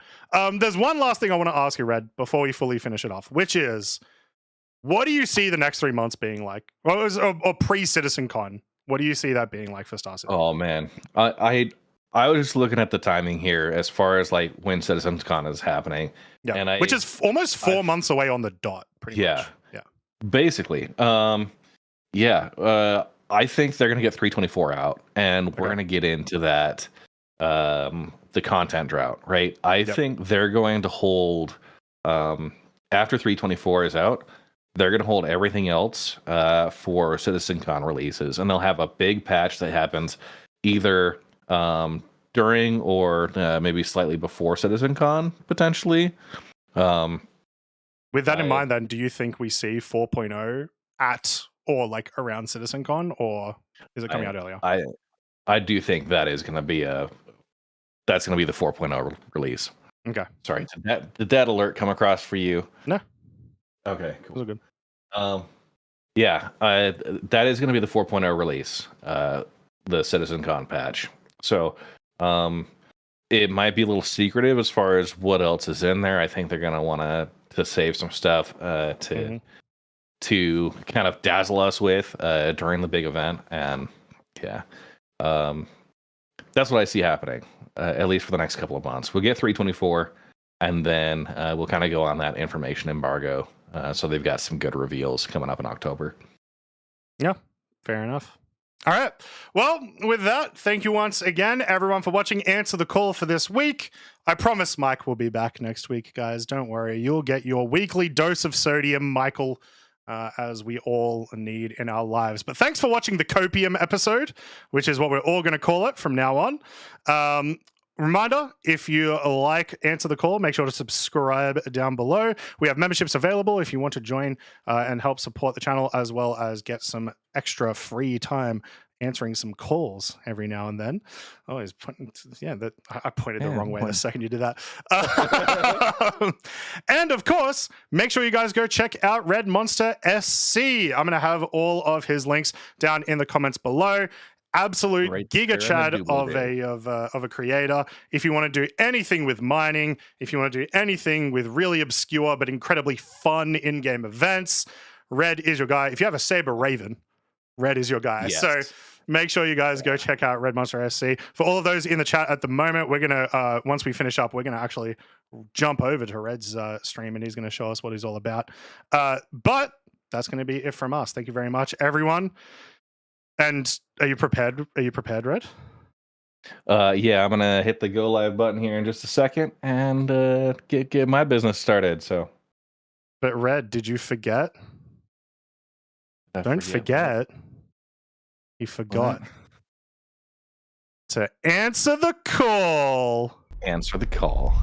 There's one last thing I want to ask you, Red, before we fully finish it off, which is, what do you see the next 3 months being like? Or pre-Citizen Con? What do you see that being like for Star Citizen? Oh man, I was just looking at the timing here as far as like when Citizen Con is happening, which is almost 4 months away on the dot. Pretty much. Yeah. Basically, I think they're gonna get 324 out, and we're gonna get into that the content drought, right? I think they're going to hold after 3.24 is out. They're going to hold everything else for CitizenCon releases, and they'll have a big patch that happens either during or maybe slightly before CitizenCon, potentially. With that in mind, then, do you think we see 4.0 at or like around CitizenCon, or is it coming out earlier? I do think that is going to be that's going to be the 4.0 release. Okay. Sorry, did that alert come across for you? No. Okay, cool. Good. Yeah, that is going to be the 4.0 release, the CitizenCon patch. So, it might be a little secretive as far as what else is in there. I think they're going to want to save some stuff to kind of dazzle us with during the big event, and that's what I see happening, at least for the next couple of months. We'll get 3.24, and then we'll kind of go on that information embargo. So they've got some good reveals coming up in October. Yeah, fair enough. All right. Well, with that, thank you once again, everyone, for watching Answer the Call for this week. I promise Mike will be back next week, guys. Don't worry. You'll get your weekly dose of sodium, Michael, as we all need in our lives. But thanks for watching the Copium episode, which is what we're all going to call it from now on. Reminder, if you like Answer the Call, make sure to subscribe down below. We have memberships available if you want to join and help support the channel, as well as get some extra free time answering some calls every now and then. Oh, he's pointing. I pointed the wrong way the second you did that. And of course, make sure you guys go check out RedMonster SC. I'm going to have all of his links down in the comments below. Absolute giga chad of a creator. If you want to do anything with mining, if you want to do anything with really obscure but incredibly fun in-game events, Red is your guy. If you have a Saber Raven, Red is your guy. Yes. So make sure you guys go check out RedMonster SC. For all of those in the chat at the moment, we're gonna once we finish up, we're gonna actually jump over to Red's stream, and he's gonna show us what he's all about. But that's gonna be it from us. Thank you very much, everyone. And are you prepared? Are you prepared, Red? Yeah, I'm gonna hit the go live button here in just a second and get my business started. So, but Red, did you forget? Don't forget. You forgot to answer the call. Answer the call.